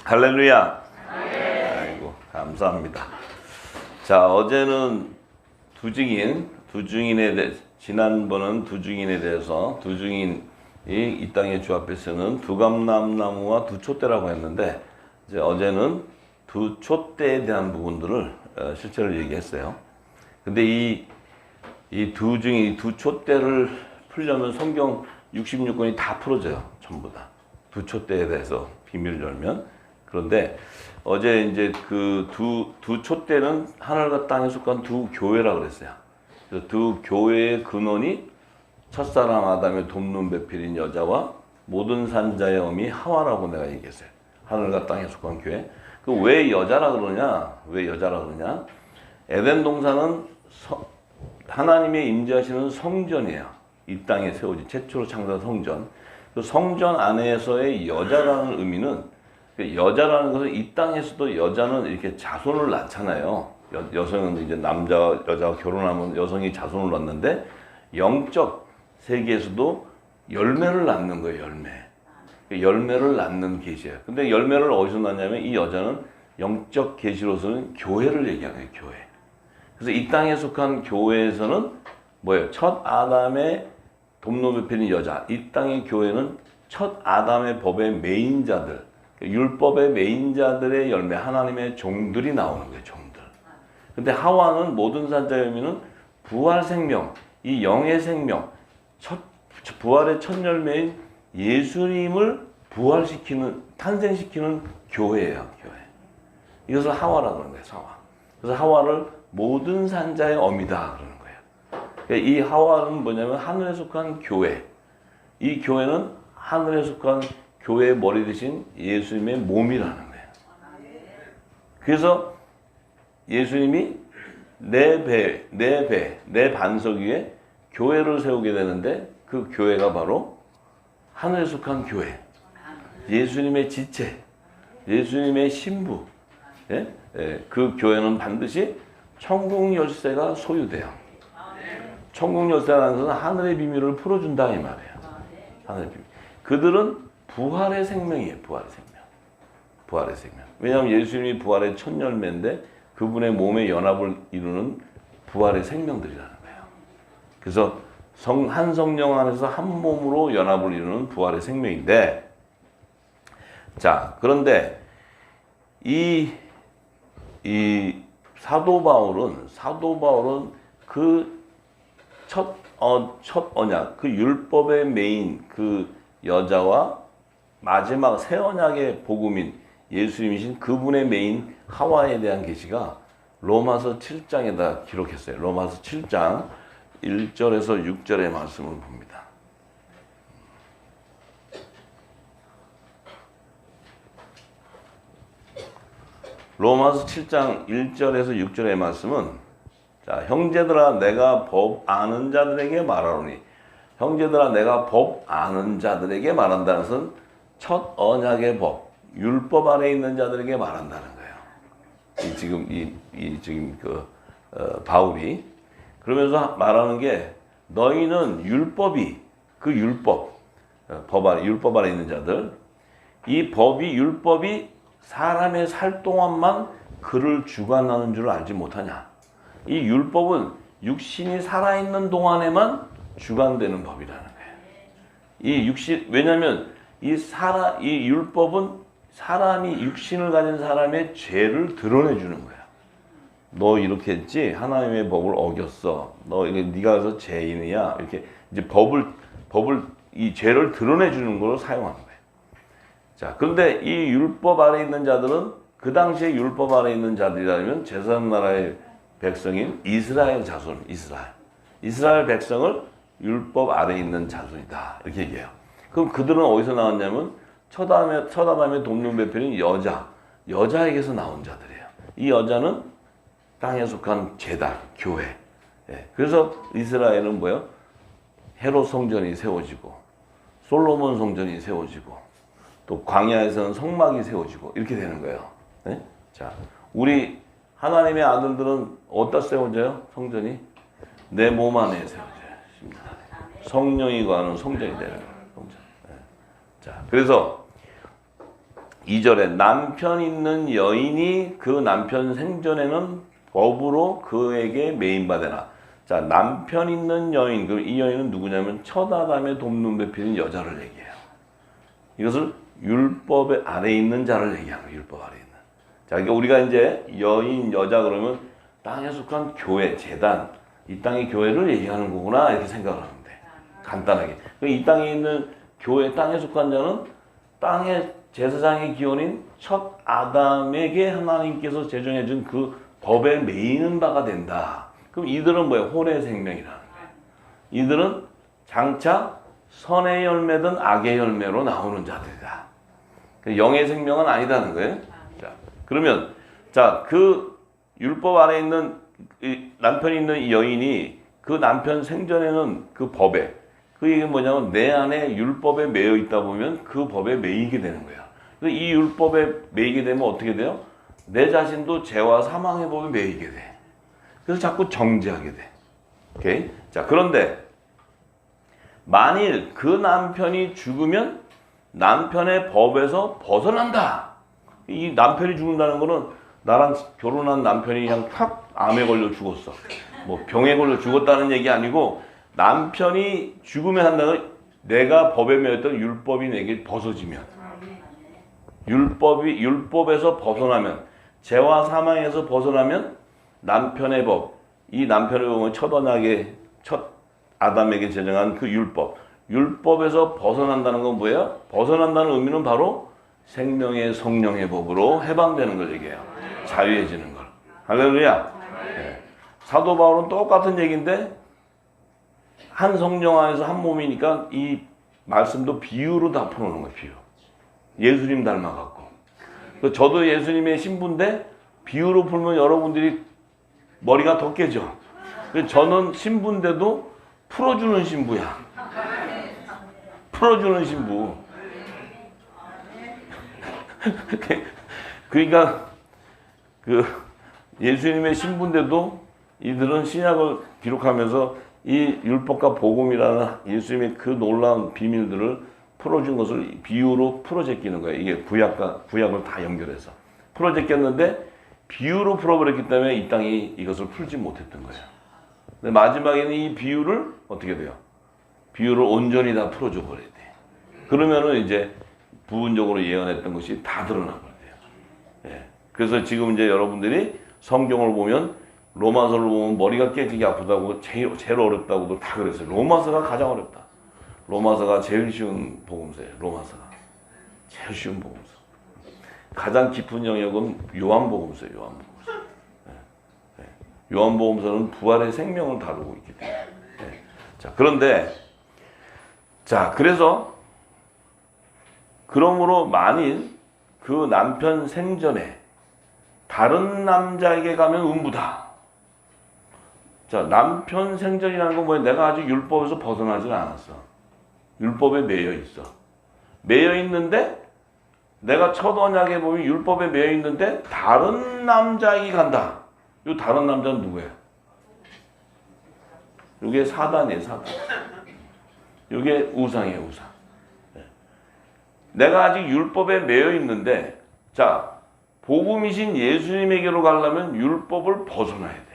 할렐루야. 아이고, 감사합니다. 자, 어제는 두중인에 대해, 지난번은 두중인에 대해서 두중인이 이 땅에 주 앞에 쓰는 두감람나무와 두촛대라고 했는데, 이제 어제는 두촛대에 대한 부분들을 실제로 얘기했어요. 근데 이 두중인, 두촛대를 풀려면 성경 66권이 다 풀어져요. 전부 다. 두촛대에 대해서 비밀을 열면. 그런데 어제 이제 그 두촛대는 하늘과 땅에 속한 두 교회라고 그랬어요. 그래서 두 교회의 근원이 첫사랑 아담의 돕는 배필인 여자와 모든 산자의 어미 하와라고 내가 얘기했어요. 하늘과 땅에 속한 교회. 그 왜 여자라 그러냐? 왜 여자라 그러냐? 에덴 동산은 하나님의 임재하시는 성전이에요. 이 땅에 세워진 최초로 창조한 성전. 그 성전 안에서의 여자라는 의미는, 여자라는 것은 이 땅에서도 여자는 이렇게 자손을 낳잖아요. 여성은 이제 여자가 결혼하면 여성이 자손을 낳는데, 영적 세계에서도 열매를 낳는 거예요. 열매를 낳는 계시예요. 근데 열매를 어디서 낳냐면, 이 여자는 영적 계시로서는 교회를 얘기하는 거예요. 교회. 그래서 이 땅에 속한 교회에서는 뭐예요? 첫 아담의 돕는 배필인 여자. 이 땅의 교회는 첫 아담의 법의 메인자들, 율법의 메인자들의 열매, 하나님의 종들이 나오는 거예요. 종들. 근데 하와는 모든 산자의 의미는 부활 생명, 이 영의 생명, 부활의 첫 열매인 예수님을 부활시키는, 탄생시키는 교회예요. 교회. 이것을 하와라고 하는 거예요. 하와. 그래서 하와를 모든 산자의 어미다 그러는 거예요. 이 하와는 뭐냐면 하늘에 속한 교회. 이 교회는 하늘에 속한 교회의 머리 대신 예수님의 몸이라는 거예요. 그래서 예수님이 내 반석 위에 교회를 세우게 되는데, 그 교회가 바로 하늘에 속한 교회. 예수님의 지체, 예수님의 신부. 예? 예, 그 교회는 반드시 천국 열쇠가 소유돼요. 천국 열쇠라는 것은 하늘의 비밀을 풀어준다 이 말이에요. 하늘의 비밀. 그들은 부활의 생명이에요. 부활의 생명. 왜냐하면 예수님이 부활의 첫 열매인데, 그분의 몸의 연합을 이루는 부활의 생명들이라는 거예요. 그래서 한 성령 안에서 한 몸으로 연합을 이루는 부활의 생명인데, 자, 그런데 이 사도 바울은 그 첫 언약, 그 율법의 메인, 그 여자와 마지막 새 언약의 복음인 예수님이신 그분의 메인 하와에 대한 계시가 로마서 7장에다 기록했어요. 로마서 7장 1절에서 6절의 말씀을 봅니다. 로마서 7장 1절에서 6절의 말씀은, 자, 형제들아 내가 법 아는 자들에게 말하노니, 형제들아 내가 법 아는 자들에게 말한다는 것은 첫 언약의 법, 율법 안에 있는 자들에게 말한다는 거예요. 지금 바울이 그러면서 말하는 게, 너희는 율법이, 그 율법, 율법 안에 있는 자들, 이 율법이 사람의 살 동안만 그를 주관하는 줄 알지 못하냐. 이 율법은 육신이 살아있는 동안에만 주관되는 법이라는 거예요. 왜냐하면 이 율법은 사람이, 육신을 가진 사람의 죄를 드러내주는 거야. 너 이렇게 했지? 하나님의 법을 어겼어. 네가 그래서 죄인이야. 이렇게 이제 이 죄를 드러내주는 걸 사용하는 거예요. 자, 그런데 이 율법 아래 있는 자들은, 그 당시에 율법 아래 있는 자들이라면 제사장 나라의 백성인 이스라엘 자손, 이스라엘 백성을 율법 아래 있는 자손이다 이렇게 얘기해요. 그럼 그들은 어디서 나왔냐면, 첫 아담의 돕는 배필인 여자에게서 나온 자들이에요. 이 여자는 땅에 속한 제단, 교회. 예. 그래서 이스라엘은 뭐예요? 헤롯 성전이 세워지고, 솔로몬 성전이 세워지고, 또 광야에서는 성막이 세워지고, 이렇게 되는 거예요. 예? 자, 우리 하나님의 아들들은 어디다 세워져요? 성전이? 내 몸 안에 세워져요. 성령이 거하는 성전이 되는 거예요. 성전. 예. 자, 그래서 2절에 남편 있는 여인이 그 남편 생전에는 법으로 그에게 매인받으나. 자, 남편 있는 여인, 그럼 이 여인은 누구냐면 첫 아담의 돕는 배필인 여자를 얘기해요. 이것을 율법 아래 있는 자를 얘기하는 거예요. 율법 아래 있는. 자, 그러니까 우리가 이제 여인, 여자 그러면 땅에 속한 교회, 제단, 이 땅의 교회를 얘기하는 거구나 이렇게 생각을 하는데 간단하게. 이 땅에 있는 교회, 땅에 속한 자는 땅의 제사장의 기원인 첫 아담에게 하나님께서 제정해 준 그 법에 매이는 바가 된다. 그럼 이들은 뭐예요? 혼의 생명이라는 거예요. 이들은 장차 선의 열매든 악의 열매로 나오는 자들이다. 영의 생명은 아니다는 거예요. 자, 그러면 그 율법 아래 있는 남편이 있는 이 여인이 그 남편 생전에는 그 법에, 그 얘기는 뭐냐면 내 안에 율법에 매여 있다 보면 그 법에 매이게 되는 거야. 이 율법에 매이게 되면 어떻게 돼요? 내 자신도 죄와 사망의 법에 매이게 돼. 그래서 자꾸 정죄하게 돼. 오케이? 자, 그런데 만일 그 남편이 죽으면 남편의 법에서 벗어난다. 이 남편이 죽는다는 거는 나랑 결혼한 남편이 그냥 탁 암에 걸려 죽었어. 뭐 병에 걸려 죽었다는 얘기 아니고 남편이 죽으면 한다는 내가 법에 매였던 율법이 내게 벗어지면 율법에서 벗어나면 죄와 사망에서 벗어나면 남편의 법, 이 남편을 보면 첫 아담에게 제정한 그 율법에서 벗어난다는 건 뭐예요? 벗어난다는 의미는 바로 생명의 성령의 법으로 해방되는 걸 얘기해요. 자유해지는 걸. 할렐루야. 네. 사도 바울은 똑같은 얘기인데 한 성령 안에서 한 몸이니까 이 말씀도 비유로 다 풀어놓은 거예요. 비유. 예수님 닮아갖고. 저도 예수님의 신부인데 비유로 풀면 여러분들이 머리가 더 깨져. 저는 신부인데도 풀어주는 신부야. 풀어주는 신부. 그러니까 예수님의 신부인데도 이들은 신약을 기록하면서 이 율법과 복음이라는 예수님의 그 놀라운 비밀들을 풀어준 것을 비유로 풀어제끼는 거예요. 이게 구약을 다 연결해서 풀어제꼈는데 비유로 풀어버렸기 때문에 이 땅이 이것을 풀지 못했던 거예요. 근데 마지막에는 이 비유를 어떻게 돼요? 비유를 온전히 다 풀어줘 버려야 돼. 그러면은 이제 부분적으로 예언했던 것이 다 드러나 버려요. 예. 그래서 지금 이제 여러분들이 성경을 보면 로마서를 보면 머리가 깨지게 아프다고 제일 어렵다고도 다 그랬어요. 로마서가 가장 어렵다. 로마서가 제일 쉬운 복음서예요. 로마서가 제일 쉬운 복음서. 가장 깊은 영역은 요한복음서예요. 요한복음서. 예. 예. 요한복음서는 부활의 생명을 다루고 있기 때문에. 예. 자, 그런데 그래서 그러므로 만일 그 남편 생전에 다른 남자에게 가면 음부다. 자, 남편 생전이라는 건 뭐예요? 내가 아직 율법에서 벗어나질 않았어. 율법에 매여 있어. 매여 있는데 내가 첫 언약에 보면 율법에 매여 있는데 다른 남자에게 간다. 이 다른 남자는 누구예요? 이게 사단이에요. 사단. 이게 우상이에요. 우상. 내가 아직 율법에 매여 있는데 자, 복음이신 예수님에게로 가려면 율법을 벗어나야 돼.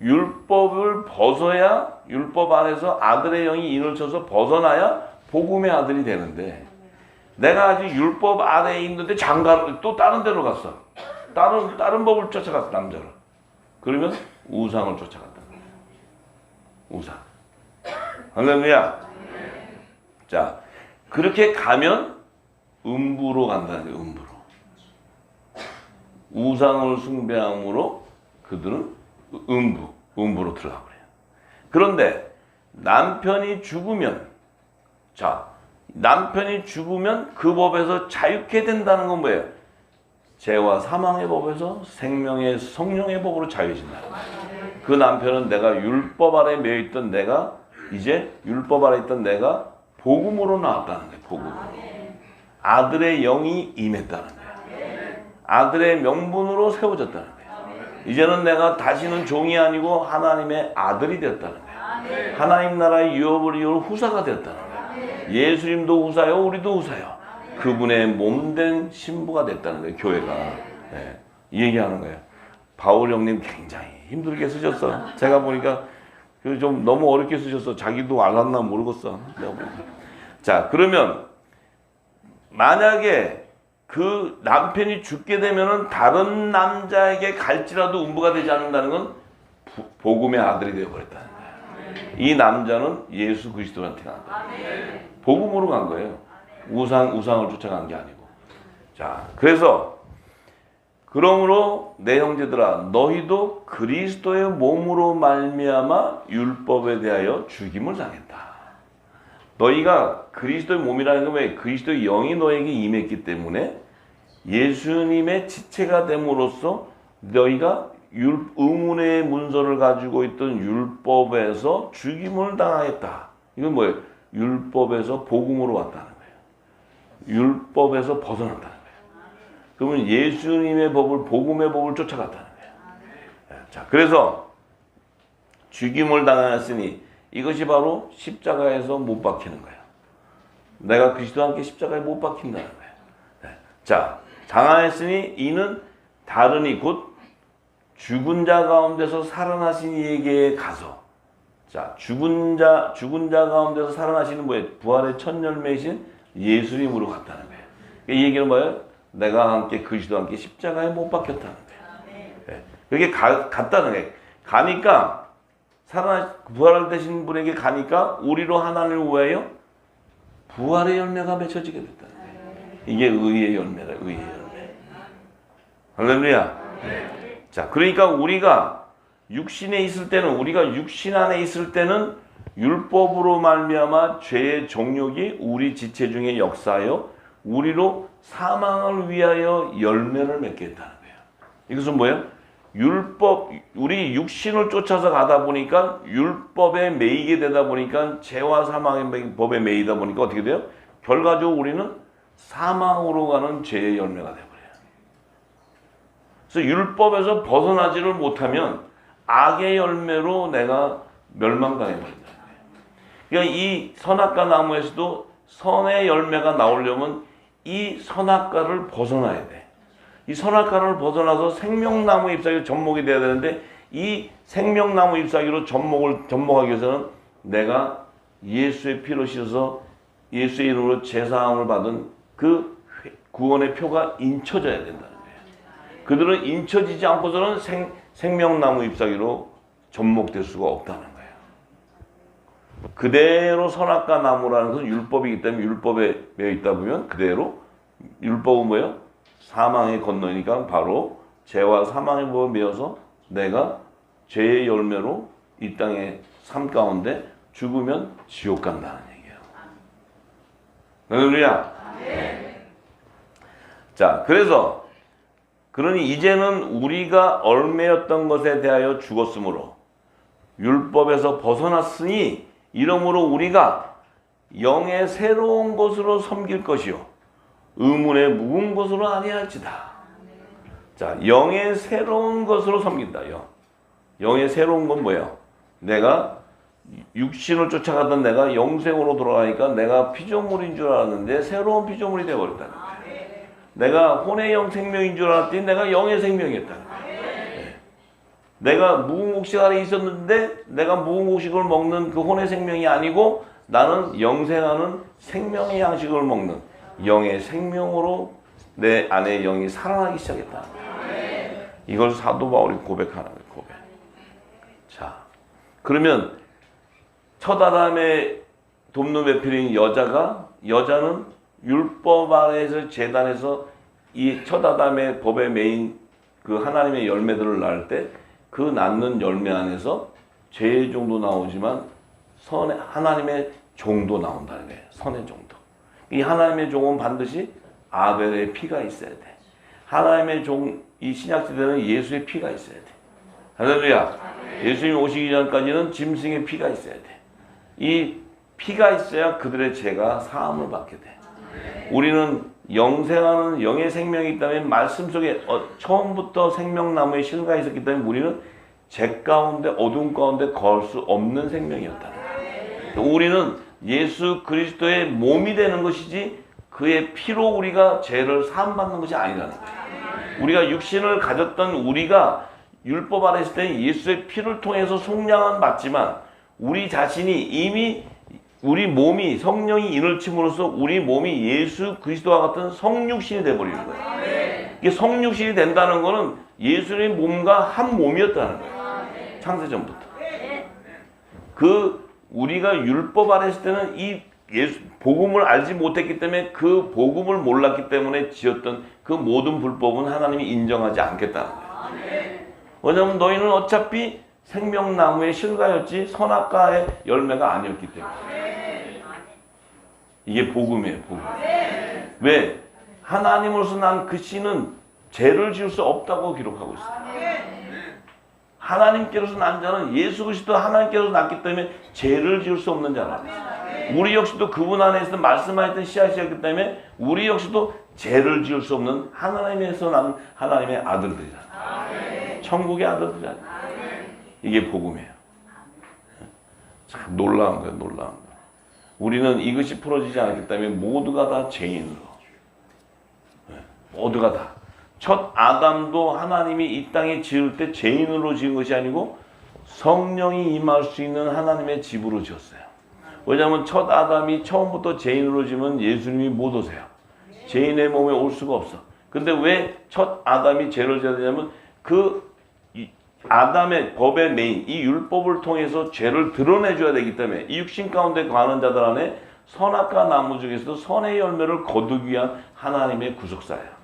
율법을 벗어야 율법 안에서 아들의 영이 인을 쳐서 벗어나야 복음의 아들이 되는데 내가 아직 율법 아래에 있는데 장가를 또 다른 데로 갔어. 다른 법을 쫓아갔어. 남자를. 그러면 우상을 쫓아갔다는 거예요. 우상. 할렐루야. 자, 그렇게 가면 음부로 간다는 거예요. 음부로. 우상을 숭배함으로 그들은 음부로 들어가 버려요. 그런데 남편이 죽으면 그 법에서 자유케 된다는 건 뭐예요? 죄와 사망의 법에서 생명의 성령의 법으로 자유해진다. 그 남편은 내가 율법 아래 매여 있던 내가 이제 율법 아래 있던 내가 복음으로 나왔다는 거예요. 복음으로. 아들의 영이 임했다는 거예요. 아들의 명분으로 세워졌다는 거예요. 이제는 내가 다시는 종이 아니고 하나님의 아들이 되었다는 거예요. 하나님 나라의 유업을 이룰 후사가 되었다는 거예요. 예수님도 후사요, 우리도 후사요. 그분의 몸된 신부가 됐다는 거예요. 교회가. 네. 이 얘기하는 거예요. 바울 형님 굉장히 힘들게 쓰셨어. 제가 보니까 좀 너무 어렵게 쓰셨어. 자기도 알았나 모르겠어. 내가 보니까. 자, 그러면 만약에 그 남편이 죽게 되면은 다른 남자에게 갈지라도 음부가 되지 않는다는 건 복음의 아들이 되어버렸다는 거예요. 이 남자는 예수 그리스도한테 간 거예요. 복음으로 간 거예요. 우상을 쫓아간 게 아니고. 자, 그래서 그러므로 내 형제들아 너희도 그리스도의 몸으로 말미암아 율법에 대하여 죽임을 당했다. 너희가 그리스도의 몸이라는 건 왜? 그리스도의 영이 너에게 임했기 때문에 예수님의 지체가 됨으로써 너희가 의문의 문서를 가지고 있던 율법에서 죽임을 당하였다. 이건 뭐예요? 율법에서 복음으로 왔다는 거예요. 율법에서 벗어난다는 거예요. 그러면 예수님의 법을, 복음의 법을 쫓아갔다는 거예요. 자, 그래서 죽임을 당하였으니 이것이 바로 십자가에서 못 박히는 거예요. 내가 그리스도와 함께 십자가에 못 박힌다는 거예요. 네. 자, 당하였으니 이는 다르니 곧 죽은 자 가운데서 살아나신 이에게 가서, 자, 죽은 자 가운데서 살아나시는 뭐예요? 부활의 첫 열매이신 예수님으로 갔다는 거예요. 이 얘기는 뭐예요? 내가 함께 그리스도와 함께 십자가에 못 박혔다는 거예요. 네. 그게 갔다는 거예요. 가니까 부활되신 분에게 가니까 우리로 하나님을 위하여 부활의 열매가 맺혀지게 됐다는 거예요. 이게 의의 열매다. 의의 열매. 할렐루야. 자, 그러니까 우리가 육신에 있을 때는, 우리가 육신 안에 있을 때는 율법으로 말미암아 죄의 정욕이 우리 지체 중에 역사하여 우리로 사망을 위하여 열매를 맺게 했다는 거예요. 이것은 뭐예요? 율법, 우리 육신을 쫓아서 가다 보니까 율법에 매이게 되다 보니까 죄와 사망의 법에 매이다 보니까 어떻게 돼요? 결과적으로 우리는 사망으로 가는 죄의 열매가 되어버려요. 그래서 율법에서 벗어나지를 못하면 악의 열매로 내가 멸망당해버린다는 거예요. 그러니까 이 선악과 나무에서도 선의 열매가 나오려면 이 선악과를 벗어나야 돼. 이 선악과를 벗어나서 생명나무 잎사귀로 접목이 돼야 되는데 이 생명나무 잎사귀로 접목하기 위해서는 내가 예수의 피로 씻어서 예수의 이름으로 제사함을 받은 그 구원의 표가 인쳐져야 된다는 거예요. 그들은 인쳐지지 않고서는 생명나무 잎사귀로 접목될 수가 없다는 거예요. 그대로 선악과 나무라는 것은 율법이기 때문에 율법에 매여 있다 보면 그대로 율법은 뭐예요? 사망의 건너니까 바로 죄와 사망의 법에 매여서 내가 죄의 열매로 이 땅의 삶 가운데 죽으면 지옥 간다는 얘기예요. 할렐루야. 자, 그러니 이제는 우리가 얽매였던 것에 대하여 죽었으므로 율법에서 벗어났으니 이러므로 우리가 영의 새로운 것으로 섬길 것이요 의문의 묵은 것으로 아니할지다. 자, 영의 새로운 것으로 섬긴다. 영의 새로운 건 뭐예요? 내가 육신을 쫓아가던 내가 영생으로 돌아가니까 내가 피조물인 줄 알았는데 새로운 피조물이 되어버렸다는 거예요. 내가 혼의 영 생명인 줄 알았더니 내가 영의 생명이었다는 거예요. 네. 내가 무궁곡식 안에 있었는데 내가 무궁곡식을 먹는 그 혼의 생명이 아니고 나는 영생하는 생명의 양식을 먹는 영의 생명으로 내 안에 영이 살아나기 시작했다. 이걸 사도 바울이 고백하는 거예요. 고백. 자, 그러면 첫 아담의 돕는 배필인 여자는 율법 아래에서 제단에서 이 첫 아담의 법에 매인 그 하나님의 열매들을 낳을 때 그 낳는 열매 안에서 죄의 종도 나오지만 하나님의 종도 나온다는 거예요. 선의 종도. 이 하나님의 종은 반드시 아벨의 피가 있어야 돼. 하나님의 종, 이 신약시대는 예수의 피가 있어야 돼. 할렐루야. 예수님 오시기 전까지는 짐승의 피가 있어야 돼. 이 피가 있어야 그들의 죄가 사함을 받게 돼. 우리는 영생하는 영의 생명이 있다면 말씀 속에 처음부터 생명나무에 실가 있었기 때문에 우리는 죄 가운데 어둠 가운데 거할 수 없는 생명이었다는 거예요. 우리는 예수 그리스도의 몸이 되는 것이지 그의 피로 우리가 죄를 사함받는 것이 아니라는 거예요. 우리가 육신을 가졌던 우리가 율법 아래 있을 때 예수의 피를 통해서 속량은 받지만 우리 자신이 이미 우리 몸이 성령이 인을 침으로써 우리 몸이 예수 그리스도와 같은 성육신이 되어버리는 거예요. 이게 성육신이 된다는 거는 예수의 몸과 한 몸이었다는 거예요. 창세전부터. 그 우리가 율법 아래 있을 때는 이 예수 복음을 알지 못했기 때문에 그 복음을 몰랐기 때문에 지었던 그 모든 불법은 하나님이 인정하지 않겠다는 거예요. 왜냐하면 너희는 어차피 생명나무의 실과였지 선악과의 열매가 아니었기 때문에. 이게 복음이에요. 복음. 왜? 하나님으로서 난 그 씨는 죄를 지을 수 없다고 기록하고 있어요. 하나님께로서 난 자는 예수 그리스도 하나님께로서 났기 때문에 죄를 지을 수 없는 자라. 우리 역시도 그분 안에 있는 말씀하셨던 씨앗이었기 때문에 우리 역시도 죄를 지을 수 없는 하나님에서 난 하나님의 아들들이라. 천국의 아들들이라. 이게 복음이에요. 참 놀라운 거예요. 놀라운 거. 우리는 이것이 풀어지지 않기 때문에 모두가 다 죄인으로. 모두가 다. 첫 아담도 하나님이 이 땅에 지을 때 죄인으로 지은 것이 아니고 성령이 임할 수 있는 하나님의 집으로 지었어요. 왜냐하면 첫 아담이 처음부터 죄인으로 지으면 예수님이 못 오세요. 죄인의 몸에 올 수가 없어. 근데 왜 첫 아담이 죄를 지어야 되냐면 그 아담의 법의 메인 이 율법을 통해서 죄를 드러내줘야 되기 때문에 이 육신 가운데 거하는 자들 안에 선악과 나무 중에서도 선의 열매를 거두기 위한 하나님의 구속사예요.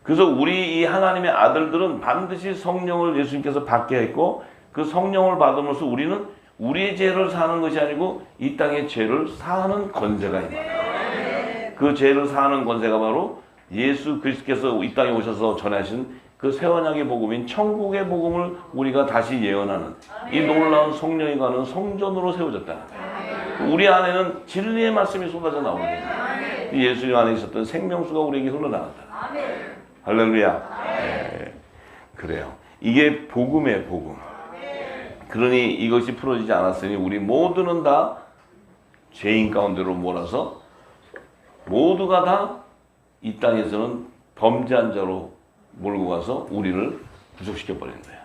그래서 우리 이 하나님의 아들들은 반드시 성령을 예수님께서 받게 했고 그 성령을 받음으로써 우리는 우리의 죄를 사는 것이 아니고 이 땅의 죄를 사하는 권세가 있는 거예요. 그 죄를 사하는 권세가 바로 예수 그리스도께서 이 땅에 오셔서 전하신 그 새 언약의 복음인 천국의 복음을 우리가 다시 예언하는 이 놀라운 성령이 가는 성전으로 세워졌다는 거예요. 우리 안에는 진리의 말씀이 쏟아져 나오게 돼요. 예수님 안에 있었던 생명수가 우리에게 흘러나간다. 할렐루야. 네. 그래요. 이게 복음이에요. 복음. 그러니 이것이 풀어지지 않았으니 우리 모두는 다 죄인 가운데로 몰아서 모두가 다 이 땅에서는 범죄한 자로 몰고 가서 우리를 구속시켜 버리는 거예요.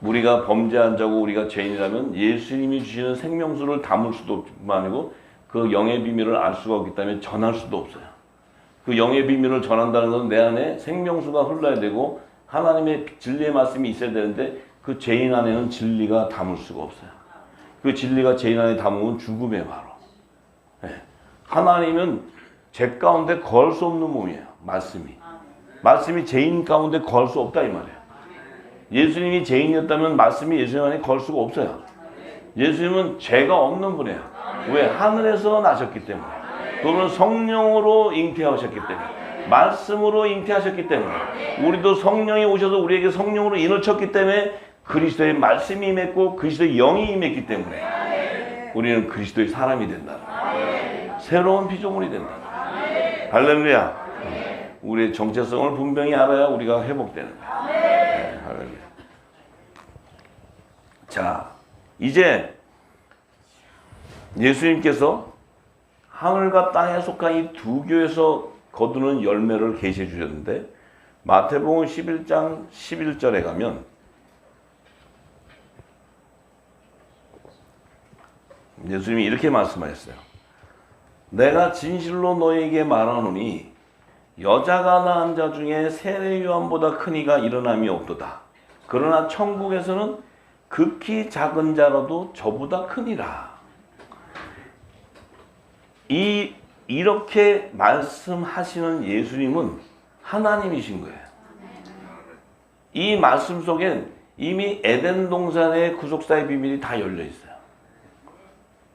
우리가 범죄한 자고 우리가 죄인이라면 예수님이 주시는 생명수를 담을 수도 아니고 그 영의 비밀을 알 수가 없기 때문에 전할 수도 없어요. 그 영의 비밀을 전한다는 것은 내 안에 생명수가 흘러야 되고 하나님의 진리의 말씀이 있어야 되는데 그 죄인 안에는 진리가 담을 수가 없어요. 그 진리가 죄인 안에 담으면 죽음에 바로. 네. 하나님은 죄 가운데 거할 수 없는 몸이에요. 말씀이 죄인 가운데 거할 수 없다 이 말이에요. 예수님이 죄인이었다면 말씀이 예수님 안에 거할 수가 없어요. 예수님은 죄가 없는 분이에요. 왜? 하늘에서 나셨기 때문에. 그분은 성령으로 잉태하셨기 때문에. 말씀으로 잉태하셨기 때문에. 우리도 성령이 오셔서 우리에게 성령으로 인을 쳤기 때문에 그리스도의 말씀이 임했고 그리스도의 영이 임했기 때문에 우리는 그리스도의 사람이 된다. 새로운 피조물이 된다. 할렐루야. 우리의 정체성을 분명히 알아야 우리가 회복되는 거예요. 네, 할렐루야. 자, 이제 예수님께서 하늘과 땅에 속한 이 두 교에서 거두는 열매를 계시해 주셨는데 마태복음 11장 11절에 가면 예수님이 이렇게 말씀하셨어요. 내가 진실로 너희에게 말하노니 여자가 낳은 자 중에 세례 요한보다 큰 이가 일어남이 없도다. 그러나 천국에서는 극히 작은 자라도 저보다 크니라. 이렇게 말씀하시는 예수님은 하나님이신 거예요. 이 말씀 속엔 이미 에덴 동산의 구속사의 비밀이 다 열려 있어요.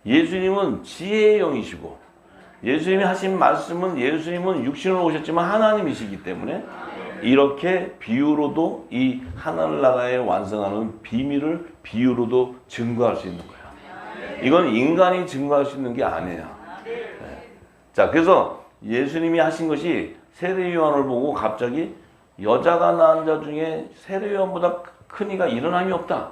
예수님은 지혜의 영이시고 예수님이 하신 말씀은 예수님은 육신으로 오셨지만 하나님이시기 때문에 이렇게 비유로도 이 하늘나라에 완성하는 비밀을 비유로도 증거할 수 있는 거예요. 이건 인간이 증거할 수 있는 게 아니에요. 네. 자, 그래서 예수님이 하신 것이 세례 요한을 보고 갑자기 여자가 낳은 자 중에 세례 요한보다 큰 이가 일어남이 없다.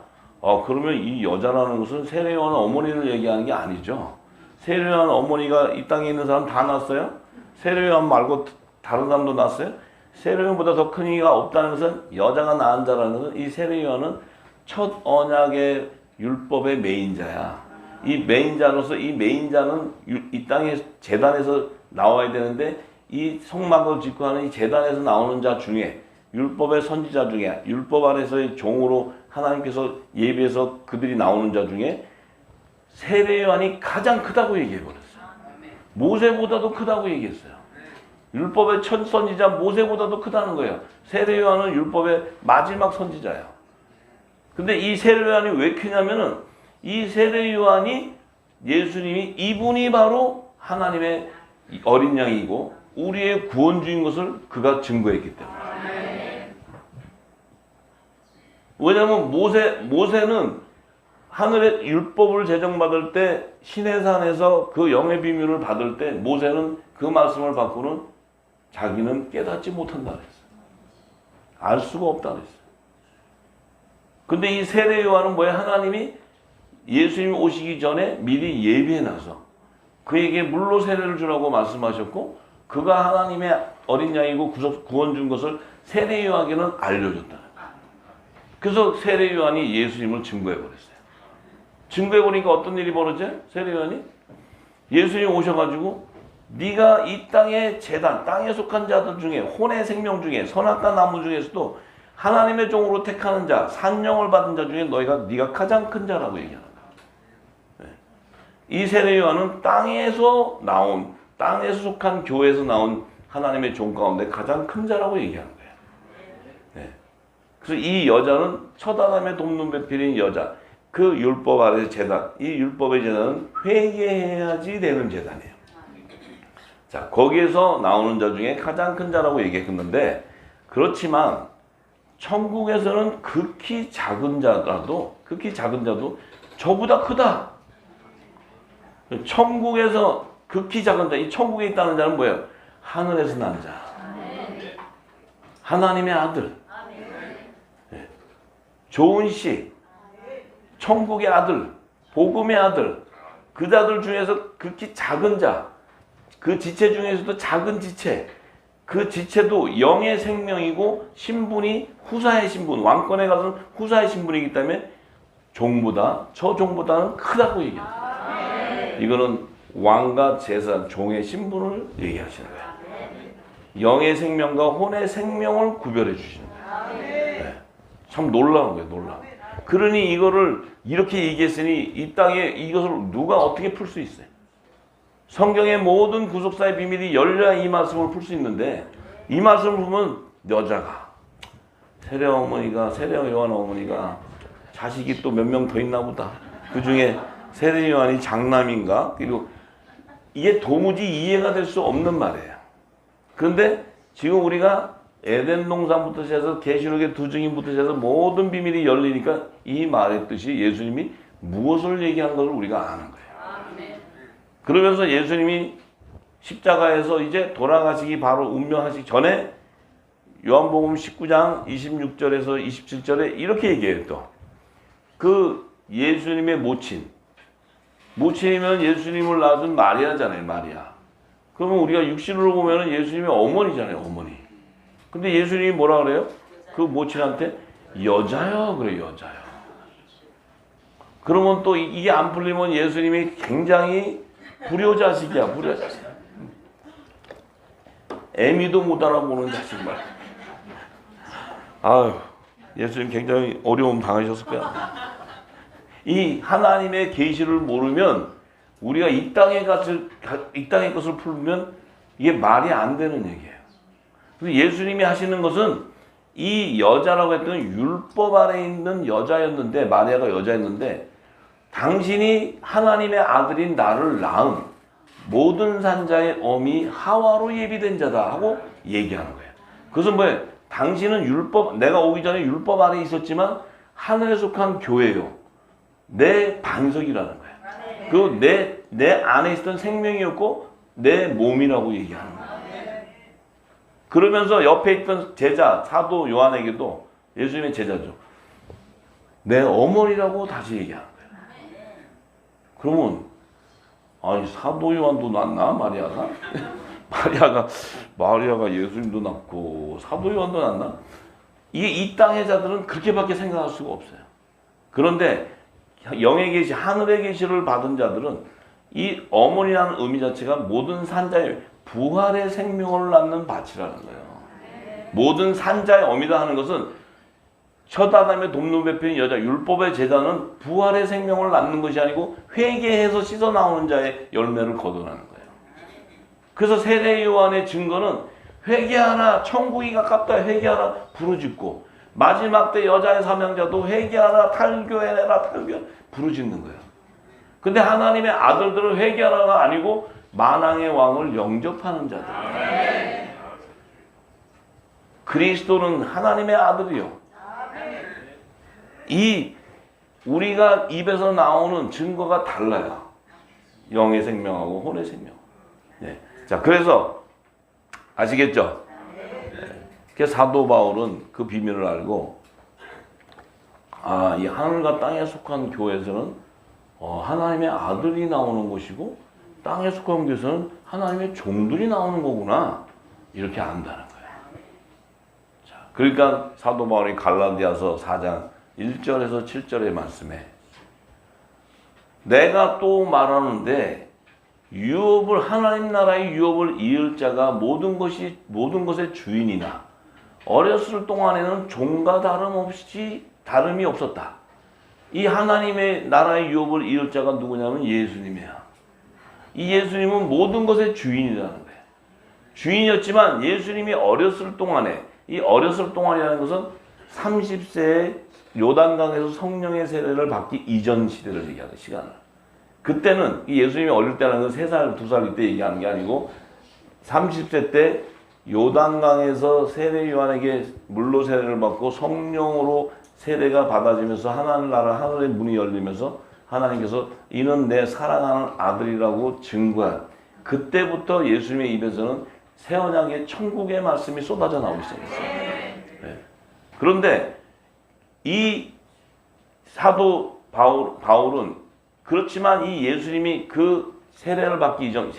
그러면 이 여자라는 것은 세례 요한 어머니를 얘기하는 게 아니죠. 세례 요한 어머니가 이 땅에 있는 사람 다 낳았어요? 세례 요한 말고 다른 사람도 낳았어요? 세례 요한보다 더 큰 이가 없다는 것은 여자가 낳은 자라는 것은 이 세례 요한은 첫 언약의 율법의 메인자야. 이 메인자로서 이 메인자는 이 땅에 제단에서 나와야 되는데 이 성막을 짓고 하는 이 제단에서 나오는 자 중에 율법의 선지자 중에 율법 아래서의 종으로 하나님께서 예비해서 그들이 나오는 자 중에 세례 요한이 가장 크다고 얘기해 버렸어요. 모세보다도 크다고 얘기했어요. 율법의 첫 선지자 모세보다도 크다는 거예요. 세례 요한은 율법의 마지막 선지자예요. 근데 이 세례 요한이 왜 크냐면은 이 세례 요한이 예수님이 이분이 바로 하나님의 어린 양이고 우리의 구원주인 것을 그가 증거했기 때문에. 왜냐하면 모세는 하늘의 율법을 제정받을 때 시내산에서 그 영의 비밀을 받을 때 모세는 그 말씀을 받고는 자기는 깨닫지 못한다 그랬어요. 알 수가 없다 그랬어요. 근데 이 세례 요한은 뭐예요? 하나님이 예수님 오시기 전에 미리 예비해놔서 그에게 물로 세례를 주라고 말씀하셨고 그가 하나님의 어린 양이고 구원 준 것을 세례 요한에게는 알려줬다는 거예요. 그래서 세례 요한이 예수님을 증거해버렸어요. 증거해보니까 어떤 일이 벌어져요? 세례 요한이 예수님 오셔가지고 네가 이 땅의 제단, 땅에 속한 자들 중에 혼의 생명 중에 선악과 나무 중에서도 하나님의 종으로 택하는 자, 산령을 받은 자 중에 네가 가장 큰 자라고 얘기하는 거예요. 이 세례 요한은 땅에서 속한 교회에서 나온 하나님의 종 가운데 가장 큰 자라고 얘기하는 거예요. 네. 그래서 이 여자는 첫 아담의 돕는 배필인 여자, 그 율법 아래 제단, 이 율법의 제단은 회개해야지 되는 제단이에요. 자, 거기에서 나오는 자 중에 가장 큰 자라고 얘기했는데 그렇지만 천국에서는 극히 작은 자도 저보다 크다. 천국에서 극히 작은 자, 이 천국에 있다는 자는 뭐예요? 하늘에서 난 자. 하나님의 아들. 네. 좋은 씨. 천국의 아들. 복음의 아들. 그 자들 중에서 극히 작은 자. 그 지체 중에서도 작은 지체. 그 지체도 영의 생명이고 신분이 후사의 신분. 왕권에 가서는 후사의 신분이기 때문에 저 종보다는 크다고 얘기합니다. 이거는 왕과 제사, 종의 신분을 얘기하시는 거예요. 영의 생명과 혼의 생명을 구별해 주시는 거예요. 네. 참 놀라운 거예요, 놀라운 거예요. 그러니 이거를 이렇게 얘기했으니 이 땅에 이것을 누가 어떻게 풀 수 있어요? 성경의 모든 구속사의 비밀이 열려야 이 말씀을 풀 수 있는데 이 말씀을 보면 여자가 세례 요한 어머니가 자식이 또 몇 명 더 있나 보다. 그 중에 세례 요한이 장남인가? 그리고 이게 도무지 이해가 될 수 없는 말이에요. 그런데 지금 우리가 에덴 동산부터 시작해서 계시록의 두 증인부터 시작해서 모든 비밀이 열리니까 이 말의 뜻이 예수님이 무엇을 얘기한 것을 우리가 아는 거예요. 그러면서 예수님이 십자가에서 이제 돌아가시기 바로 운명하시기 전에 요한복음 19장 26절에서 27절에 이렇게 얘기해요. 또 그 예수님의 모친이면 예수님을 낳은 마리아잖아요. 마리아. 그러면 우리가 육신으로 보면 예수님의 어머니잖아요. 어머니. 근데 예수님이 뭐라 그래요? 그 모친한테 여자요 그래요. 여자요. 그러면 또 이게 안 풀리면 예수님이 굉장히 불효자식이야. 불효자식. 애미도 못 알아보는 자식 말. 아유, 예수님 굉장히 어려움 당하셨을 거야. 이 하나님의 계시를 모르면 우리가 이 땅의 것을 풀면 이게 말이 안 되는 얘기예요. 그래서 예수님이 하시는 것은 이 여자라고 했던 율법 아래 있는 여자였는데 마리아가 여자였는데 당신이 하나님의 아들인 나를 낳은 모든 산자의 어미 하와로 예비된 자다 하고 얘기하는 거예요. 그것은 뭐예요? 당신은 내가 오기 전에 율법 아래 있었지만 하늘에 속한 교회요. 내 반석이라는 거예요. 그 내 안에 있었던 생명이었고 내 몸이라고 얘기하는 거예요. 그러면서 옆에 있던 제자 사도 요한에게도 예수님의 제자죠. 내 어머니라고 다시 얘기하는 거예요. 그러면 아니 사도 요한도 낳나 마리아가? 마리아가 예수님도 낳고 사도 요한도 낳나? 이게 이 땅의 자들은 그렇게밖에 생각할 수가 없어요. 그런데 영의 계시, 하늘의 계시를 받은 자들은 이 어머니라는 의미 자체가 모든 산자의 부활의 생명을 낳는 밭이라는 거예요. 모든 산자의 어미다 하는 것은 첫 아담의 돕는 베푼 여자 율법의 제자는 부활의 생명을 낳는 것이 아니고 회개해서 씻어 나오는 자의 열매를 거둬나는 거예요. 그래서 세례 요한의 증거는 회개하라 천국이 가깝다 회개하라 부르짖고 마지막 때 여자의 사명자도 회개하라 탈교해라 탈교 부르짖는 거예요. 근데 하나님의 아들들은 회개하라가 아니고 만왕의 왕을 영접하는 자들. 그리스도는 하나님의 아들이요. 이 우리가 입에서 나오는 증거가 달라요. 영의 생명하고 혼의 생명. 네. 자, 그래서 아시겠죠? 네. 사도 바울은 그 비밀을 알고 이 하늘과 땅에 속한 교회에서는 하나님의 아들이 나오는 것이고 땅에 속한 교회에서는 하나님의 종들이 나오는 거구나 이렇게 안다는 거예요. 자, 그러니까 사도 바울이 갈라디아서 4장 1절에서 7절의 말씀에 내가 또 말하는데 유업을 하나님 나라의 유업을 이을 자가 모든 것의 주인이나 어렸을 동안에는 종과 다름이 없었다. 이 하나님의 나라의 유업을 이을 자가 누구냐면 예수님이야. 이 예수님은 모든 것의 주인이라는 거예요. 주인이었지만 예수님이 어렸을 동안에 이 어렸을 동안이라는 것은 30세에 요단강에서 성령의 세례를 받기 이전 시대를 얘기하는 시간을. 그때는 예수님이 어릴 때라는 건 3살, 2살 이때 얘기하는 게 아니고 30세 때 요단강에서 세례 요한에게 물로 세례를 받고 성령으로 세례가 받아지면서 하나님 나라 하늘의 문이 열리면서 하나님께서 이는 내 사랑하는 아들이라고 증거한 그때부터 예수님의 입에서는 새 언약의 천국의 말씀이 쏟아져 나오기 시작했어요. 네. 그런데 이 사도 바울은 그렇지만 이 예수님이 그 세례를 받기 이전,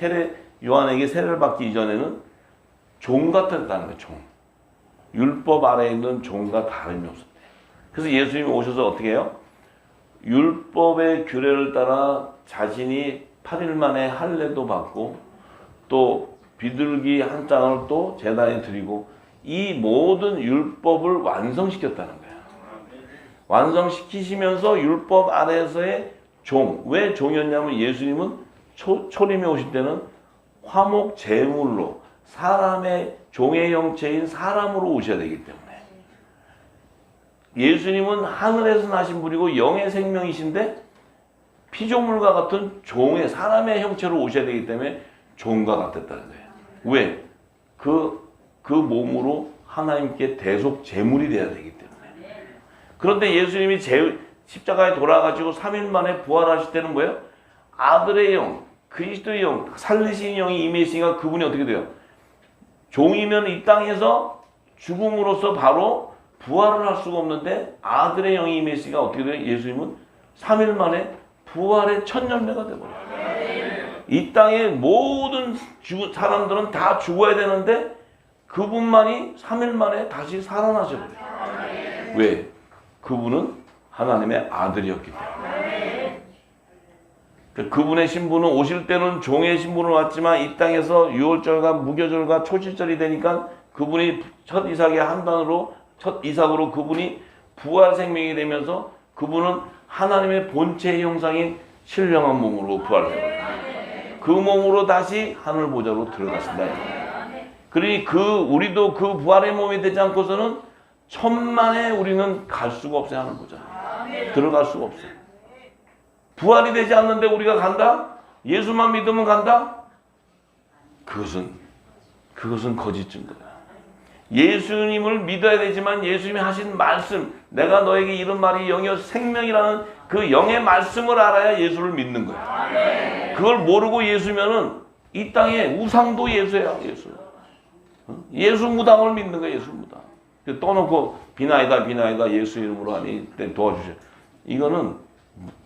요한에게 세례를 받기 이전에는 종 같았다는 거예요. 종. 율법 아래에 있는 종과 다름이 없었대요. 그래서 예수님이 오셔서 어떻게 해요? 율법의 규례를 따라 자신이 8일 만에 할례도 받고 또 비둘기 한 쌍을 또 제단에 드리고 이 모든 율법을 완성시켰다는 거예요. 완성시키시면서 율법 아래에서의 종. 왜 종이었냐면 예수님은 초림에 오실 때는 화목 제물로 사람의 종의 형체인 사람으로 오셔야 되기 때문에 예수님은 하늘에서 나신 분이고 영의 생명이신데 피조물과 같은 종의 사람의 형체로 오셔야 되기 때문에 종과 같았다는 거예요. 왜? 그 몸으로 하나님께 대속 제물이 돼야 되기 때문에. 그런데 예수님이 십자가에 돌아가지고 3일 만에 부활하실 때는 뭐예요? 아들의 영, 그리스도의 영, 살리신 영이 임했으니까 그분이 어떻게 돼요? 종이면 이 땅에서 죽음으로써 바로 부활을 할 수가 없는데 아들의 영이 임했으니까 어떻게 돼요? 예수님은 3일 만에 부활의 첫 열매가 되버려요. 이 땅의 모든 사람들은 다 죽어야 되는데 그분만이 3일 만에 다시 살아나셔버려요. 왜? 그분은 하나님의 아들이었기 때문에. 그분의 신분은 오실 때는 종의 신분으로 왔지만 이 땅에서 유월절과 무교절과 초실절이 되니까 그분이 첫 이삭으로 그분이 부활 생명이 되면서 그분은 하나님의 본체의 형상인 신령한 몸으로 부활해요. 그 몸으로 다시 하늘 보좌로 들어갔습니다. 그러니 우리도 그 부활의 몸이 되지 않고서는 천만에 우리는 갈 수가 없어요. 하늘 보좌. 들어갈 수가 없어요. 부활이 되지 않는데 우리가 간다? 예수만 믿으면 간다? 그것은 거짓 증거다. 예수님을 믿어야 되지만 예수님이 하신 말씀, 내가 너에게 이런 말이 영이요 생명이라는 그 영의 말씀을 알아야 예수를 믿는 거야. 그걸 모르고 예수면은 이 땅에 우상도 예수야, 예수. 예수 무당을 믿는 거야, 예수 무당. 떠놓고 비나이다 예수 이름으로 하니 도와주셔. 이거는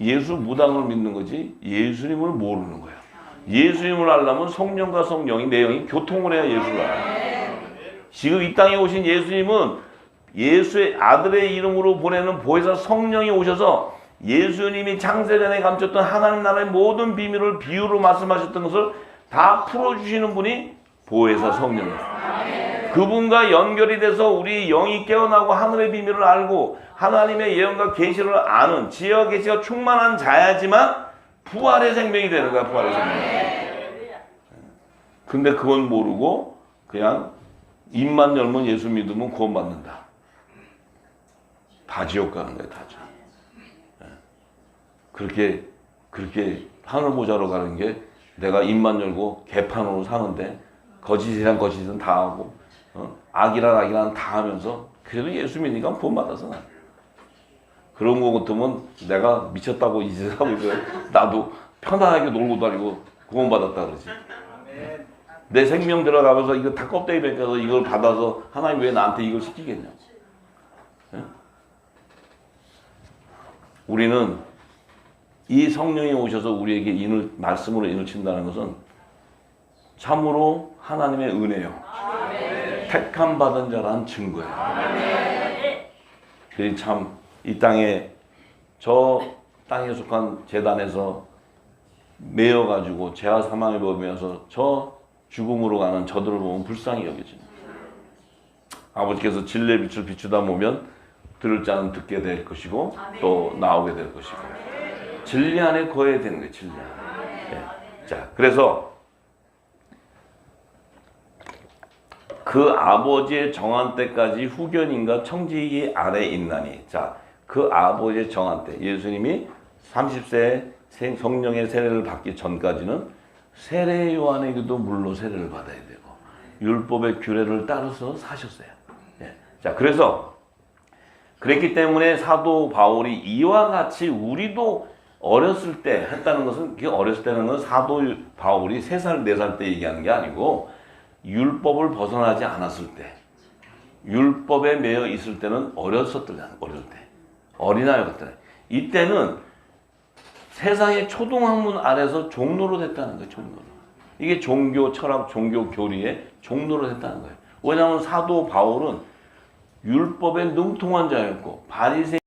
예수 무당을 믿는 거지 예수님을 모르는 거야. 예수님을 알려면 성령과 성령이 내 영이 교통을 해야 예수를 알아요. 지금 이 땅에 오신 예수님은 예수의 아들의 이름으로 보내는 보혜사 성령이 오셔서 예수님이 창세전에 감췄던 하나님 나라의 모든 비밀을 비유로 말씀하셨던 것을 다 풀어주시는 분이 보혜사 성령이에요. 그분과 연결이 돼서 우리 영이 깨어나고 하늘의 비밀을 알고 하나님의 예언과 계시를 아는 지혜와 계시가 충만한 자야지만 부활의 생명이 되는 거야. 부활의 생명. 근데 그건 모르고 그냥 입만 열면 예수 믿으면 구원받는다. 다 지옥 가는 거야. 다 지옥. 그렇게 하늘 보자로 가는 게 내가 입만 열고 개판으로 사는데 거짓이란 거짓은 다 하고 악이란 악이란 다 하면서 그래도 예수 믿으니까 구원받아서 나. 그런 거 같으면 내가 미쳤다고 이 짓을 하고 있어요. 나도 편안하게 놀고 다니고 구원받았다 그러지. 내 생명 들어가면서 이거 다 껍데기 벗겨서 이걸 받아서 하나님 왜 나한테 이걸 시키겠냐. 우리는 이 성령이 오셔서 우리에게 말씀으로 인을 친다는 것은 참으로 하나님의 은혜요. 택함 받은 자란 증거예요. 그게 참 이 땅에 저 땅에 속한 재단에서 매여가지고 죄와 사망을 범하면서 저 죽음으로 가는 저들을 보면 불쌍히 여겨집니다. 아버지께서 진리의 빛을 비추다 보면 들을 자는 듣게 될 것이고 또 나오게 될 것이고 진리 안에 거해야 되는 거예요. 진리 안에. 네. 자, 그래서 그 아버지의 정한 때까지 후견인과 청지기 아래 있나니. 자, 그 아버지의 정한 때 예수님이 30세에 성령의 세례를 받기 전까지는 세례 요한에게도 물로 세례를 받아야 되고 율법의 규례를 따라서 사셨어요. 네. 자, 그래서 그랬기 때문에 사도 바울이 이와 같이 우리도 어렸을 때 했다는 것은 그 어렸을 때는 건 사도 바울이 3살, 4살 때 얘기하는 게 아니고 율법을 벗어나지 않았을 때 율법에 매여 있을 때는 어렸을 때 어린아이 같다. 이때는 세상의 초등학문 아래서 종로로 됐다는 거예요. 종로로. 이게 종교 철학, 종교 교리의 종로로 됐다는 거예요. 왜냐하면 사도 바울은 율법에 능통한 자였고 바리새인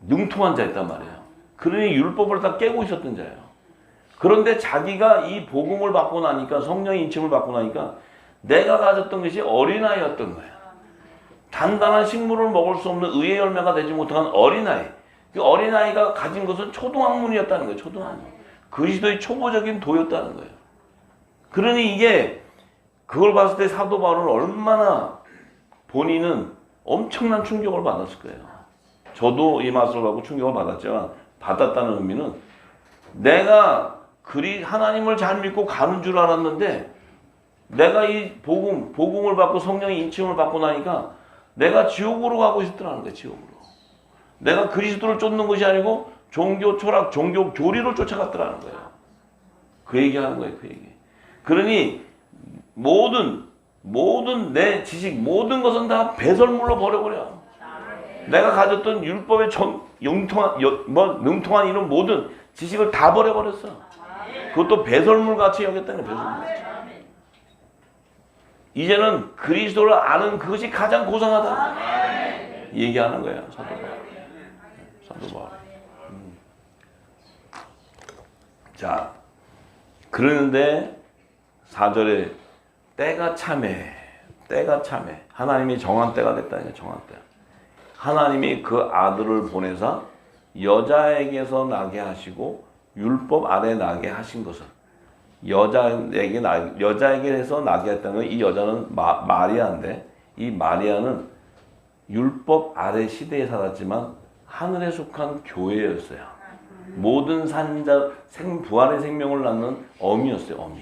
능통한 자였단 말이에요. 그러니 율법을 다 깨고 있었던 자예요. 그런데 자기가 이 복음을 받고 나니까 성령의 인침을 받고 나니까 내가 가졌던 것이 어린아이였던 거예요. 단단한 식물을 먹을 수 없는 의의 열매가 되지 못한 어린아이. 그 어린아이가 가진 것은 초등학문이었다는 거예요. 초등학문. 그리스도의 초보적인 도였다는 거예요. 그러니 이게 그걸 봤을 때 사도 바울은 얼마나 본인은 엄청난 충격을 받았을 거예요. 저도 이 맛을 받고 충격을 받았지만 받았다는 의미는 내가 하나님을 잘 믿고 가는 줄 알았는데 내가 이 복음을 받고 성령의 인침을 받고 나니까 내가 지옥으로 가고 있었더라는 거예요. 지옥으로. 내가 그리스도를 쫓는 것이 아니고 종교 철학, 종교 교리를 쫓아갔더라는 거예요. 그 얘기하는 거예요. 그 얘기. 그러니 모든 내 지식, 모든 것은 다 배설물로 버려버려. 내가 가졌던 율법의 능통한 이런 모든 지식을 다 버려버렸어. 그것도 배설물 같이 여겼다는 거예요. 배설물 같이. 이제는 그리스도를 아는 그것이 가장 고상하다. 얘기하는 거예요. 사도 바울. 자, 그러는데 4절에 때가 참해. 하나님이 정한 때가 됐다는 거예요. 정한 때. 하나님이 그 아들을 보내사 여자에게서 나게 하시고 율법 아래 나게 하신 것은 여자에게서 나게 했다는 건 이 여자는 마리아인데 이 마리아는 율법 아래 시대에 살았지만 하늘에 속한 교회였어요. 모든 산자 부활의 생명을 낳는 어미였어요. 어미.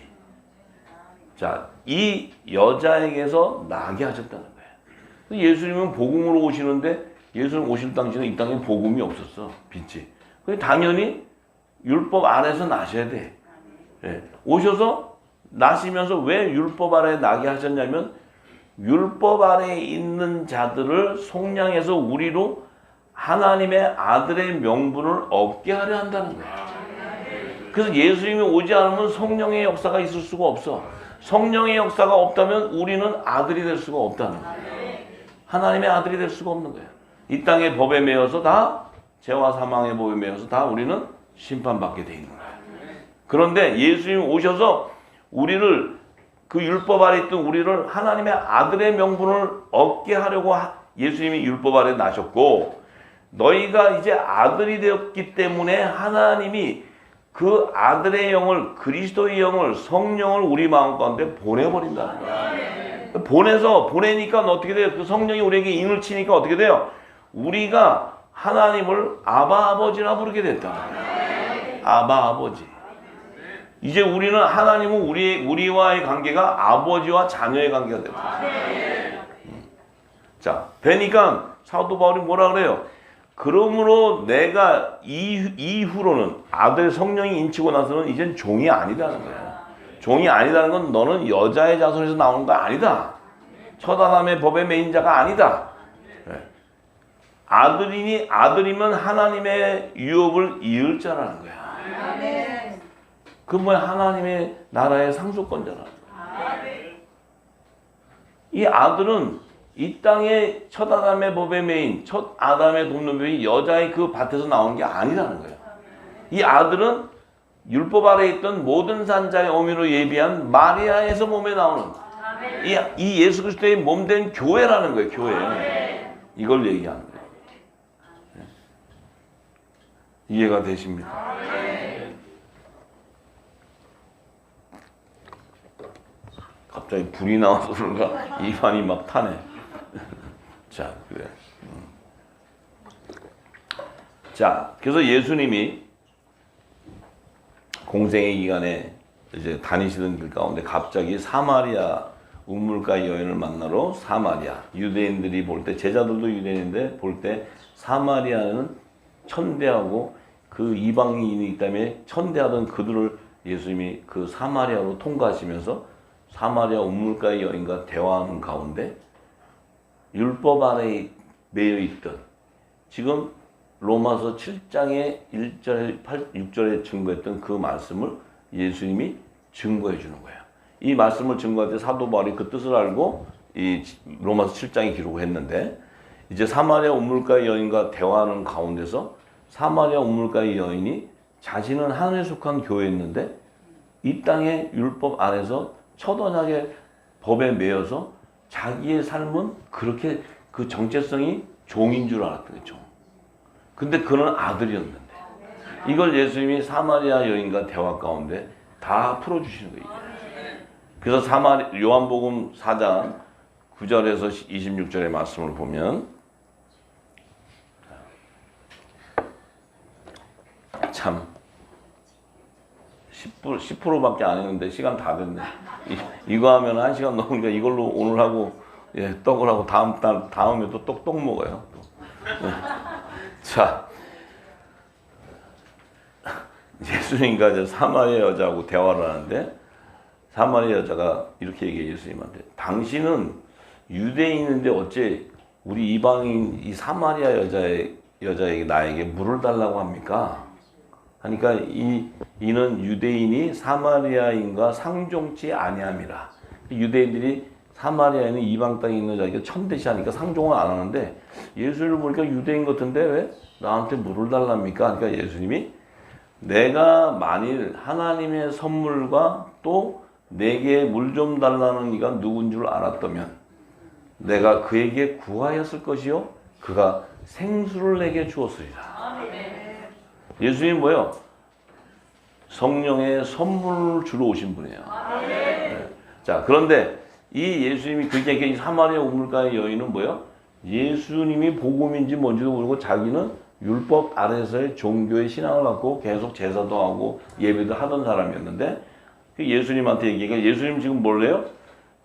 자, 이 여자에게서 나게 하셨다는 거예요. 예수님은 복음으로 오시는데 예수님 오실 당시에는 이 땅에 복음이 없었어. 빛이. 당연히 율법 아래서 나셔야 돼. 예. 오셔서 나시면서 왜 율법 아래 나게 하셨냐면 율법 아래에 있는 자들을 속량해서 우리로 하나님의 아들의 명분을 얻게 하려 한다는 거야. 그래서 예수님이 오지 않으면 성령의 역사가 있을 수가 없어. 성령의 역사가 없다면 우리는 아들이 될 수가 없다는 거야. 하나님의 아들이 될 수가 없는 거야. 이 땅의 법에 매여서 다 죄와 사망의 법에 매여서 다 우리는 심판받게 돼 있는 거야. 그런데 예수님이 오셔서 우리를 그 율법 아래 있던 우리를 하나님의 아들의 명분을 얻게 하려고 예수님이 율법 아래 나셨고, 너희가 이제 아들이 되었기 때문에 하나님이 그 아들의 영을, 그리스도의 영을, 성령을 우리 마음 가운데 보내버린다는 거야. 보내니까 어떻게 돼요? 그 성령이 우리에게 인을 치니까 어떻게 돼요? 우리가 하나님을 아바 아버지라 부르게 됐다. 아바 아버지. 이제 우리는 하나님은 우리와의 관계가 아버지와 자녀의 관계가 됐다. 자, 되니까 사도 바울이 뭐라 그래요? 그러므로 내가 이후로는 아들 성령이 인치고 나서는 이젠 종이 아니다는 거야. 종이 아니다는 건 너는 여자의 자손에서 나오는 거 아니다. 처다남의 법의 매인 자가 아니다. 아들이면 하나님의 유업을 이을 자라는 거야. 그 뭐야? 하나님의 나라의 상속권자라는 거야. 이 아들은 이 땅의 첫 아담의 법의 매인, 첫 아담의 돕는 여자의 그 밭에서 나오는 게 아니라는 거예요. 이 아들은 율법 아래에 있던 모든 산자의 어미로 예비한 마리아에서 몸에 나오는 이 예수 그리스도의 몸된 교회라는 거예요. 교회. 이걸 얘기하는 거예요. 이해가 되십니까? 갑자기 불이 나와서 그런가 입안이 막 타네. 자, 그래. 자, 그래서 예수님이 공생의 기간에 이제 다니시던 길 가운데 갑자기 사마리아 우물가 여인을 만나러 사마리아, 유대인들이 볼 때, 제자들도 유대인인데 볼 때 사마리아는 천대하고 그 이방인이 있다며 천대하던 그들을 예수님이 그 사마리아로 통과하시면서 사마리아 우물가의 여인과 대화하는 가운데 율법 아래에 매여 있던, 지금 로마서 7장의 1절, 6절에 증거했던 그 말씀을 예수님이 증거해 주는 거예요. 이 말씀을 증거할 때 사도 바울이 그 뜻을 알고 이 로마서 7장에 기록을 했는데, 이제 사마리아 우물가의 여인과 대화하는 가운데서 사마리아 우물가의 여인이 자신은 하늘에 속한 교회였는데 이 땅의 율법 안에서 첫 언약의 법에 매여서 자기의 삶은 그렇게 그 정체성이 종인 줄 알았던 거죠. 근데 그는 아들이었는데 이걸 예수님이 사마리아 여인과 대화 가운데 다 풀어주시는 거예요. 그래서 요한복음 4장 9절에서 26절의 말씀을 보면 참 10%밖에 안 했는데 시간 다 됐네. 이거 하면 1시간 넘으니까 이걸로 오늘 하고 떡을 하고 다음에 또 떡 먹어요. 자, 예수님과 이제 사마리아 여자하고 대화를 하는데 사마리아 여자가 이렇게 얘기해요. 예수님한테, 당신은 유대인인데 어째 우리 이방인 이 사마리아 여자에게 나에게 물을 달라고 합니까? 하니까 이는 유대인이 사마리아인과 상종치 아니함이라. 유대인들이 사마리아인은 이방 땅에 있는 자에게 천대시하니까 상종을 안 하는데 예수를 보니까 유대인 같은데 왜 나한테 물을 달랍니까? 그러니까 예수님이 내가 만일 하나님의 선물과 또 내게 물 좀 달라는 이가 누군 줄 알았다면 내가 그에게 구하였을 것이요 그가 생수를 내게 주었으리라. 예수님 뭐예요? 성령의 선물을 주러 오신 분이에요. 네. 자, 그런데 이 예수님이 그렇게 이 사마리아 우물가의 여인은 뭐예요? 예수님이 복음인지 뭔지도 모르고 자기는 율법 아래서의 종교의 신앙을 갖고 계속 제사도 하고 예배도 하던 사람이었는데 예수님한테 얘기해요. 예수님 지금 뭘래요?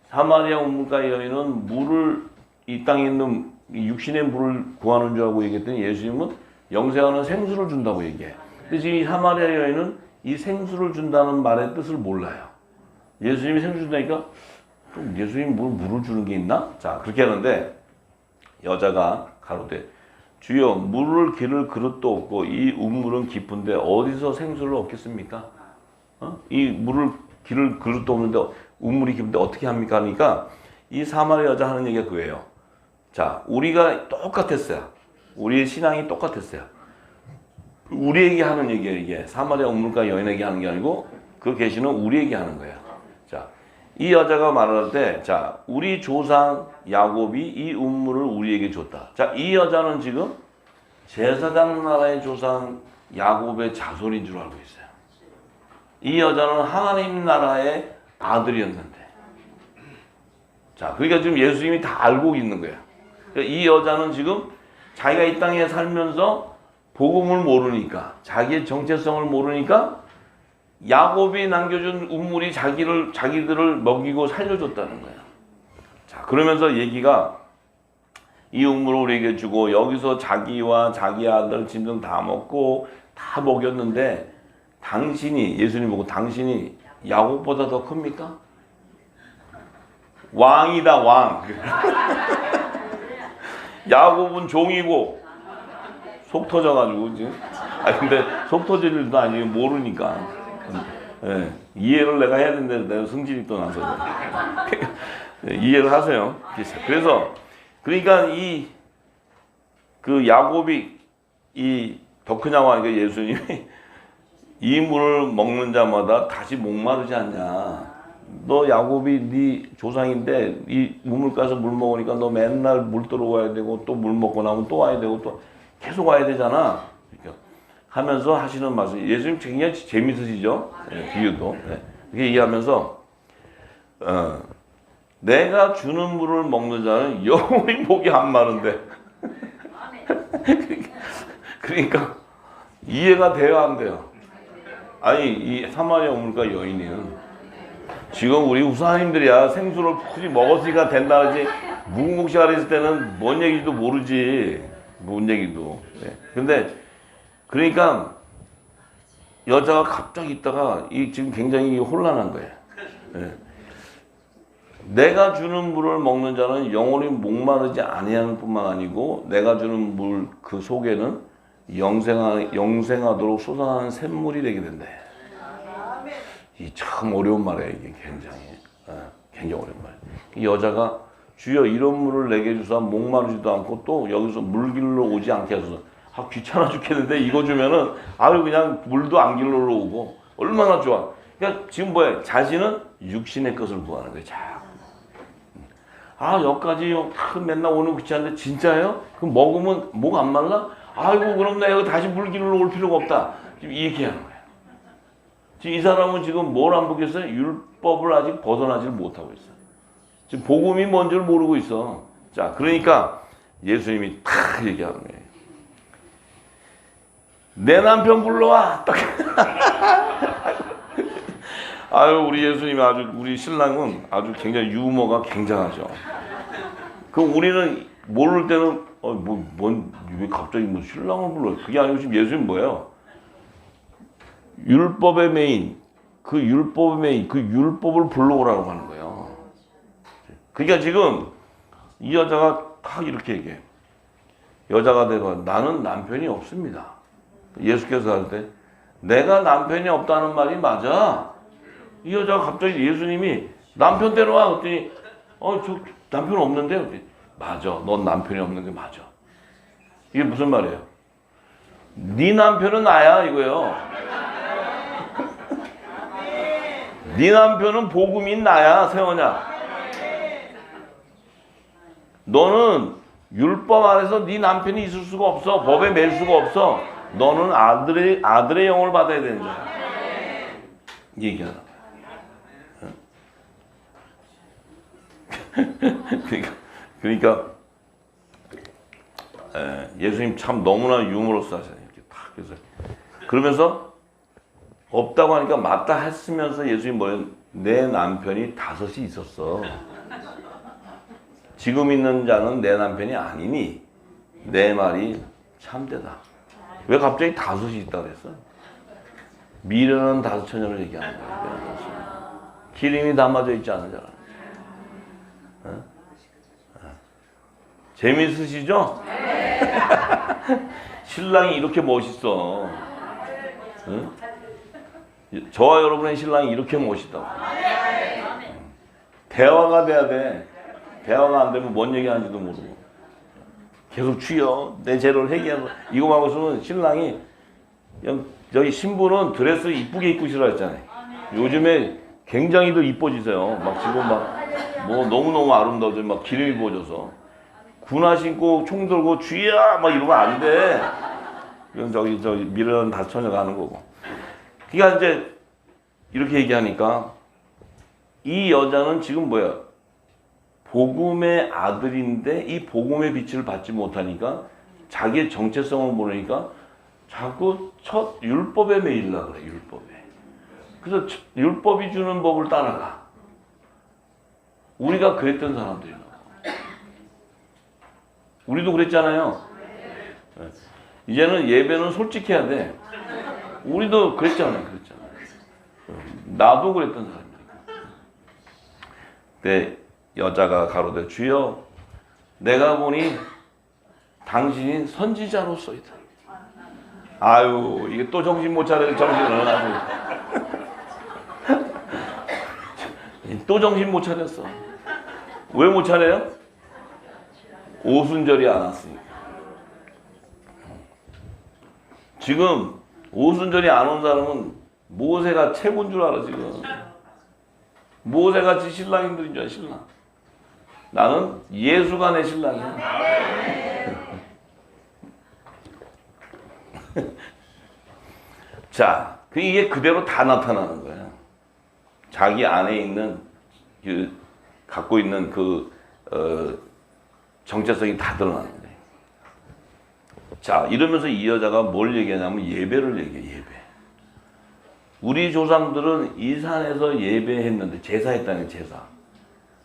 사마리아 우물가의 여인은 물을, 이 땅에 있는 육신의 물을 구하는 줄 알고 얘기했더니 예수님은 영생하는 생수를 준다고 얘기해. 근데 지금 이 사마리아 여인은 이 생수를 준다는 말의 뜻을 몰라요. 예수님이 생수 준다니까 예수님이 물을 주는 게 있나? 자, 그렇게 하는데 여자가 가로되 주여 물을 기를 그릇도 없고 이 우물은 깊은데 어디서 생수를 얻겠습니까? 이 물을 기를 그릇도 없는데 우물이 깊은데 어떻게 합니까? 하니까 이 사마리아 여자 하는 얘기가 그거예요. 자, 우리가 똑같았어요. 우리의 신앙이 똑같았어요. 우리에게 하는 얘기예요. 이게 사마리아 우물가 여인에게 하는 게 아니고 그 계시는 우리에게 하는 거예요. 자, 이 여자가 말할 때, 자, 우리 조상 야곱이 이 우물을 우리에게 줬다. 자, 이 여자는 지금 제사장 나라의 조상 야곱의 자손인 줄 알고 있어요. 이 여자는 하나님 나라의 아들이었는데, 자, 그러니까 지금 예수님이 다 알고 있는 거예요. 그러니까 이 여자는 지금 자기가 이 땅에 살면서 복음을 모르니까, 자기의 정체성을 모르니까 야곱이 남겨준 우물이 자기들을 먹이고 살려줬다는 거예요. 자, 그러면서 얘기가 이 우물을 우리에게 주고 여기서 자기와 자기 아들 짐승 다 먹고 다 먹였는데 당신이, 예수님 보고 당신이 야곱보다 더 큽니까? 왕이다, 왕. 야곱은 종이고 속 터져가지고 지금. 근데 속 터질 일도 아니에요. 모르니까. 예, 이해를 내가 해야 되는데 내가 승질이 또 나서 이해를 하세요. 그래서 그러니까 그 야곱이 이 더 크냐고 하니까 예수님이 이 물을 먹는 자마다 다시 목마르지 않냐. 너 야곱이 네 조상인데 이 우물가서 물 먹으니까 너 맨날 물 들어와야 되고 또 물 먹고 나면 또 와야 되고 또 계속 와야 되잖아. 그러니까 하면서 하시는 말씀. 예수님 굉장히 재밌으시죠? 네, 비유도. 네. 이렇게 얘기하면서 내가 주는 물을 먹는 자는 영원히 목이 안 마른데. 그러니까 이해가 돼요, 안 돼요? 아니, 이 사마리아 우물가 여인은 지금 우리 우사님들이야 생수를 굳이 먹었으니까 된다 하지 무궁국시가 있을 때는 뭔 얘기도 모르지. 뭔 얘기도. 네. 근데 그러니까 여자가 갑자기 있다가 지금 굉장히 혼란한 거예요. 네. 내가 주는 물을 먹는 자는 영원히 목마르지 아니하는 뿐만 아니고 내가 주는 물 그 속에는 영생하도록 솟아나는 샘물이 되게 된대. 이 참 어려운 말이에요. 이게 굉장히 어려운 말. 이 여자가 주여 이런 물을 내게 주사 목마르지도 않고 또 여기서 물길로 오지 않게 하소서. 귀찮아 죽겠는데 이거 주면은 그냥 물도 안 길러 오고 얼마나 좋아. 그러니까 지금 뭐야? 자신은 육신의 것을 구하는 거예요. 여기까지 맨날 오는 귀찮은데 진짜예요? 그럼 먹으면 목 안 말라? 그럼 내가 다시 물 길러 올 필요가 없다. 지금 이 얘기하는 거예요. 지금 이 사람은 지금 뭘 안 보겠어요? 율법을 아직 벗어나지 못하고 있어요. 지금 복음이 뭔지를 모르고 있어. 자, 그러니까 예수님이 탁 얘기하는 거예요. 내 남편 불러와. 딱. 우리 예수님이 우리 신랑은 아주 굉장히 유머가 굉장하죠. 우리는 모를 때는, 왜 갑자기 신랑을 불러? 그게 아니고 지금 예수님 뭐예요? 율법의 메인, 그 율법을 불러오라고 하는 거예요. 그러니까 지금 이 여자가 딱 이렇게 얘기해. 여자가 대답, 나는 남편이 없습니다. 예수께서 할 때, 내가 남편이 없다는 말이 맞아. 이 여자가 갑자기 예수님이 남편 데려와. 그랬더니, 저 남편 없는데? 그랬더니, 맞아. 넌 남편이 없는 게 맞아. 이게 무슨 말이에요? 네 남편은 나야, 이거예요. 네 남편은 복음인 나야, 세원야. 너는 율법 안에서 네 남편이 있을 수가 없어. 법에 맬 수가 없어. 너는 아들의 영을 받아야 되는 거야. 얘기하는 거야. 그러니까 예수님 참 너무나 유머러스 하잖아요. 이렇게 딱 그래서 그러면서 없다고 하니까 맞다 했으면서 예수님 뭐예요? 내 남편이 5이 있었어. 지금 있는 자는 내 남편이 아니니 내 말이 참되다. 왜 갑자기 5이 있다 그랬어? 미련한 5처녀를 얘기하는 거야. 기름이 담아져 있지 않은 자라. 재밌으시죠? 신랑이 이렇게 멋있어. 응? 저와 여러분의 신랑이 이렇게 멋있다고. 대화가 돼야 돼. 대화가 안 되면 뭔 얘기 하는지도 모르고. 계속 추여. 내 죄를 회개하고. 이거 하고 있으면 신랑이, 저기 신부는 드레스 이쁘게 입고 있으라 했잖아요. 요즘에 굉장히도 이뻐지세요. 막 지금 막 뭐 너무너무 아름다워져. 막 기름이 부어져서. 군화 신고 총 들고 주야! 막 이러면 안 돼. 이건 저기 미련은 다 처녀가는 거고. 그러니까 이제 이렇게 얘기하니까 이 여자는 지금 뭐야? 복음의 아들인데 이 복음의 빛을 받지 못하니까 자기의 정체성을 모르니까 자꾸 첫 율법에 매이려고 그래. 율법에. 그래서 율법이 주는 법을 따라가. 우리가 그랬던 사람들이라고. 우리도 그랬잖아요. 이제는 예배는 솔직해야 돼. 우리도 그랬잖아요. 나도 그랬던 사람이니까. 근데 여자가 가로되 주여 내가 보니 당신이 선지자로서이다. 아유 이게 또 정신 못 차려. 정신을 아주 또 정신 못 차렸어. 왜 못 차려요? 오순절이 안 왔으니까. 지금 오순절이 안 온 사람은 모세가 최고인 줄 알아. 지금 모세같이 신랑님들인 줄 알아. 신랑. 나는 예수가 내 신랑이야. 자, 이게 그대로 다 나타나는 거야. 자기 안에 있는 갖고 있는 정체성이 다 드러나는 거야. 자, 이러면서 이 여자가 뭘 얘기하냐면 예배를 얘기해. 예배. 우리 조상들은 이 산에서 예배했는데 제사했다는 제사.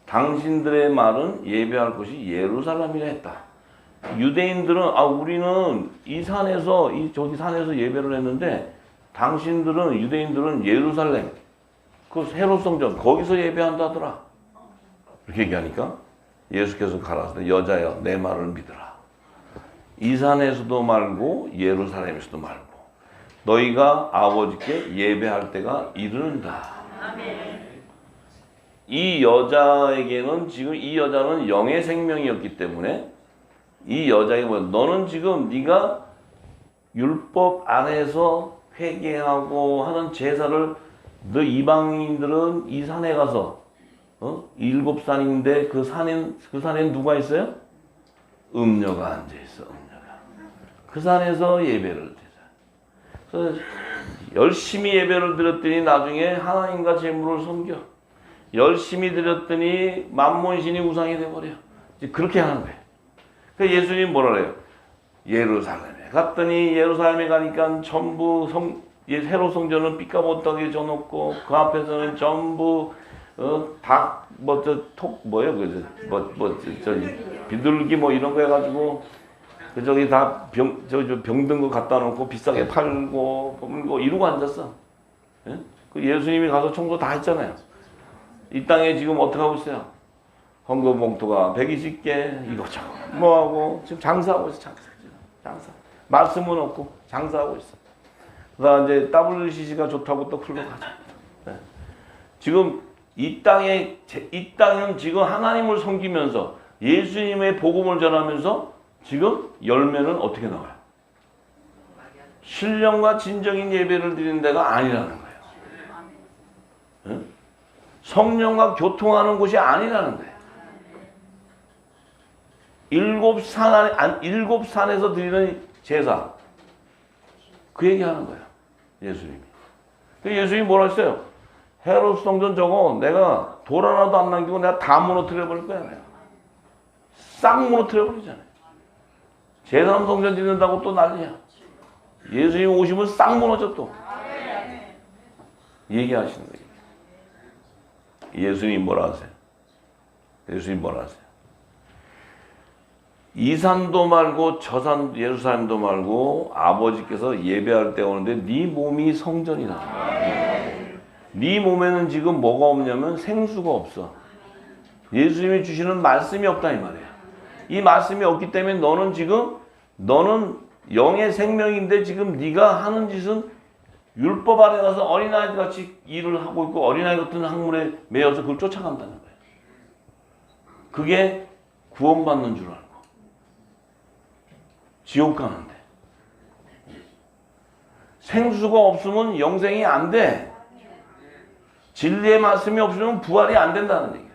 당신들의 말은 예배할 곳이 예루살렘이라 했다. 유대인들은 우리는 이 산에서 저기 산에서 예배를 했는데 당신들은 유대인들은 예루살렘 그 헤롯 성전 거기서 예배한다더라. 이렇게 얘기하니까 예수께서 가라사대 여자여 내 말을 믿으라. 이 산에서도 말고 예루살렘에서도 말고 너희가 아버지께 예배할 때가 이르는다. 이 여자에게는 지금 이 여자는 영의 생명이었기 때문에 이 여자에게 너는 지금 네가 율법 안에서 회개하고 하는 제사를 너 이방인들은 이 산에 가서 7산인데 그 산에는 누가 있어요? 음녀가 앉아 있어. 음녀가. 그 산에서 예배를 드려. 그래서 열심히 예배를 드렸더니 나중에 하나님과 재물을 섬겨. 열심히 드렸더니 만몬신이 우상이 돼버려. 그렇게 하는 거예요. 그래서 예수님이 뭐라 그래요? 예루살렘에 갔더니 예루살렘에 가니까 전부 헤롯 성전은 삐까번쩍이 져놓고 그 앞에서는 전부 비둘기 뭐 이런 거 해가지고 그 저기 다 병든 거 갖다 놓고 비싸게 팔고 뭐 이러고 앉았어. 예? 그 예수님이 가서 청소 다 했잖아요. 이 땅에 지금 어떻게 하고 있어요? 헌금 봉투가 120개 이거저거 뭐하고 지금 장사하고 있어. 장사. 말씀은 없고 장사하고 있어. 그다음 이제 WCC가 좋다고 또 풀고 가자. 네. 지금 이 땅은 지금 하나님을 섬기면서 예수님의 복음을 전하면서 지금 열매는 어떻게 나와요? 신령과 진정인 예배를 드리는 데가 아니라는 거예요. 네? 성령과 교통하는 곳이 아니라는 거예요. 7산에서 드리는 제사. 그 얘기하는 거예요. 예수님이. 예수님이 뭐라 했어요? 헤롯 성전 저거 내가 돌 하나도 안 남기고 내가 다 무너뜨려 버릴 거야. 내가. 싹 무너뜨려 버리잖아요. 제3 성전 짓는다고 또 난리야. 예수님 오시면 싹 무너져 또. 얘기하시는 거예요. 예수님 뭐라 하세요? 예수님 뭐라 하세요? 이 산도 말고 저 산 예루살렘도 말고 아버지께서 예배할 때 오는데 네 몸이 성전이다. 네 몸에는 지금 뭐가 없냐면 생수가 없어. 예수님이 주시는 말씀이 없다 이 말이에요. 이 말씀이 없기 때문에 너는 영의 생명인데 지금 네가 하는 짓은 율법 아래 가서 어린아이 같이 일을 하고 있고 어린아이 같은 학문에 매여서 그걸 쫓아간다는 거예요. 그게 구원받는 줄 알고 지옥 가는데 생수가 없으면 영생이 안 돼. 진리의 말씀이 없으면 부활이 안 된다는 얘기예요.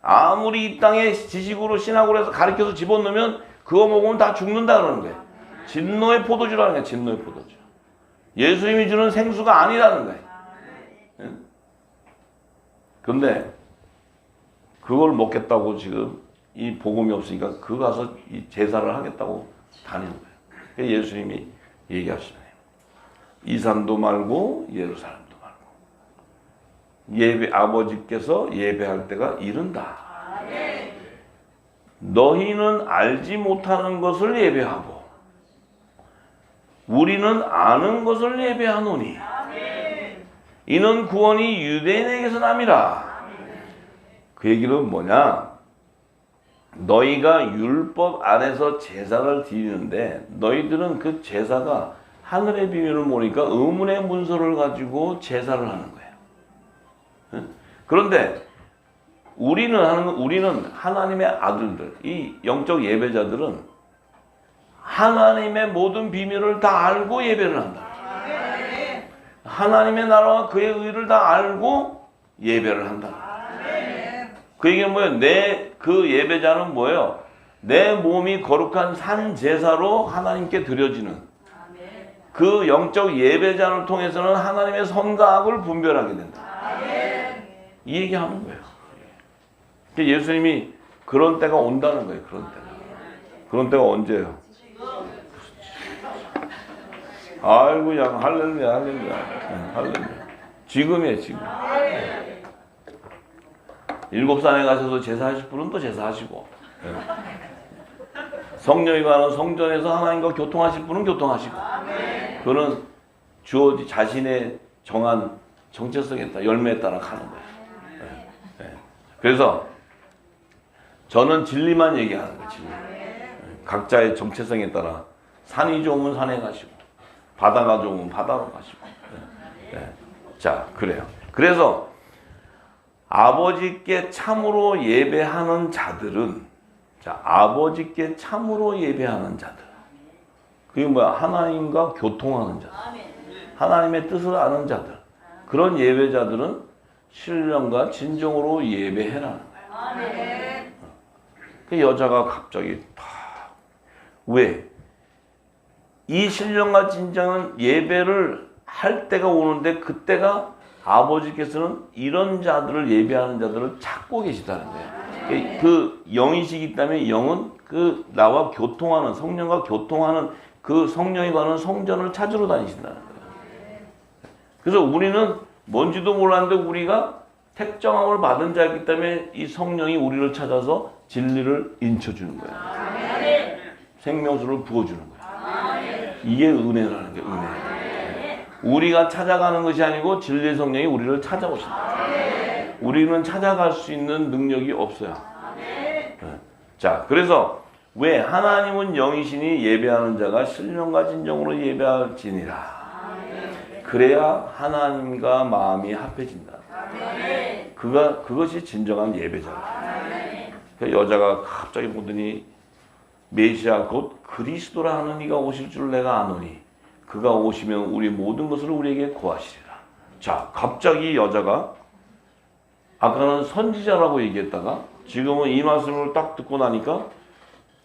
아무리 이 땅에 지식으로 신학으로 해서 가르쳐서 집어넣으면 그거 먹으면 다 죽는다 그러는 거예요. 진노의 포도주라는 거예요. 진노의 포도주. 예수님이 주는 생수가 아니라는 거예요. 그런데 그걸 먹겠다고 지금 이 복음이 없으니까 그거 가서 이 제사를 하겠다고 다니는 거예요. 예수님이 얘기하시네요. 이 산도 말고 예루살렘도 말고 아버지께서 예배할 때가 이른다. 너희는 알지 못하는 것을 예배하고 우리는 아는 것을 예배하노니 이는 구원이 유대인에게서 남이라. 그 얘기는 뭐냐? 너희가 율법 안에서 제사를 드리는데 너희들은 그 제사가 하늘의 비밀을 모르니까 의문의 문서를 가지고 제사를 하는 거예요. 그런데 우리는 하나님의 아들들, 이 영적 예배자들은 하나님의 모든 비밀을 다 알고 예배를 한다. 하나님의 나라와 그의 의를 다 알고 예배를 한다. 그 얘기는 뭐예요? 그 예배자는 뭐예요? 내 몸이 거룩한 산 제사로 하나님께 드려지는 그 영적 예배자를 통해서는 하나님의 선과 악을 분별하게 된다. 이 얘기하는 거예요. 예수님이 그런 때가 온다는 거예요. 그런 때가 언제예요? 아이고 야 할렐루야. 지금이에요. 지금. 7산에 가셔서 제사하실 분은 또 제사하시고 성령이 가는 성전에서 하나님과 교통하실 분은 교통하시고 그는 주어지 자신의 정한 정체성에 따라 열매에 따라 가는 거예요. 그래서 저는 진리만 얘기하는 거예요. 진리. 각자의 정체성에 따라 산이 좋으면 산에 가시고 바다가 좋으면 바다로 가시고 자 그래요. 그래서 아버지께 참으로 예배하는 자들은 아버지께 참으로 예배하는 자들 그게 뭐야? 하나님과 교통하는 자들 하나님의 뜻을 아는 자들 그런 예배자들은 신령과 진정으로 예배해라는 거예요. 그 여자가 갑자기 왜? 이 신령과 진정은 예배를 할 때가 오는데 그때가 아버지께서는 이런 자들을 예배하는 자들을 찾고 계시다는 거예요. 그 영이시기 때문에 영은 그 나와 교통하는 성령과 교통하는 그 성령이 가는 성전을 찾으러 다니신다는 거예요. 그래서 우리는 뭔지도 몰랐는데 우리가 택정함을 받은 자이기 때문에 이 성령이 우리를 찾아서 진리를 인쳐주는 거예요. 생명수를 부어주는 거예요. 이게 은혜라는 게 은혜. 우리가 찾아가는 것이 아니고 진리의 성령이 우리를 찾아오신다. 우리는 찾아갈 수 있는 능력이 없어요. 자, 그래서 왜 하나님은 영이시니 예배하는 자가 신령과 진정으로 예배할지니라. 그래야 하나님과 마음이 합해진다. 그것이 진정한 예배자다. 그 여자가 갑자기 보더니 메시아 곧 그리스도라 하는 이가 오실 줄 내가 아노니 그가 오시면 우리 모든 것을 우리에게 구하시리라. 자, 갑자기 여자가 아까는 선지자라고 얘기했다가 지금은 이 말씀을 딱 듣고 나니까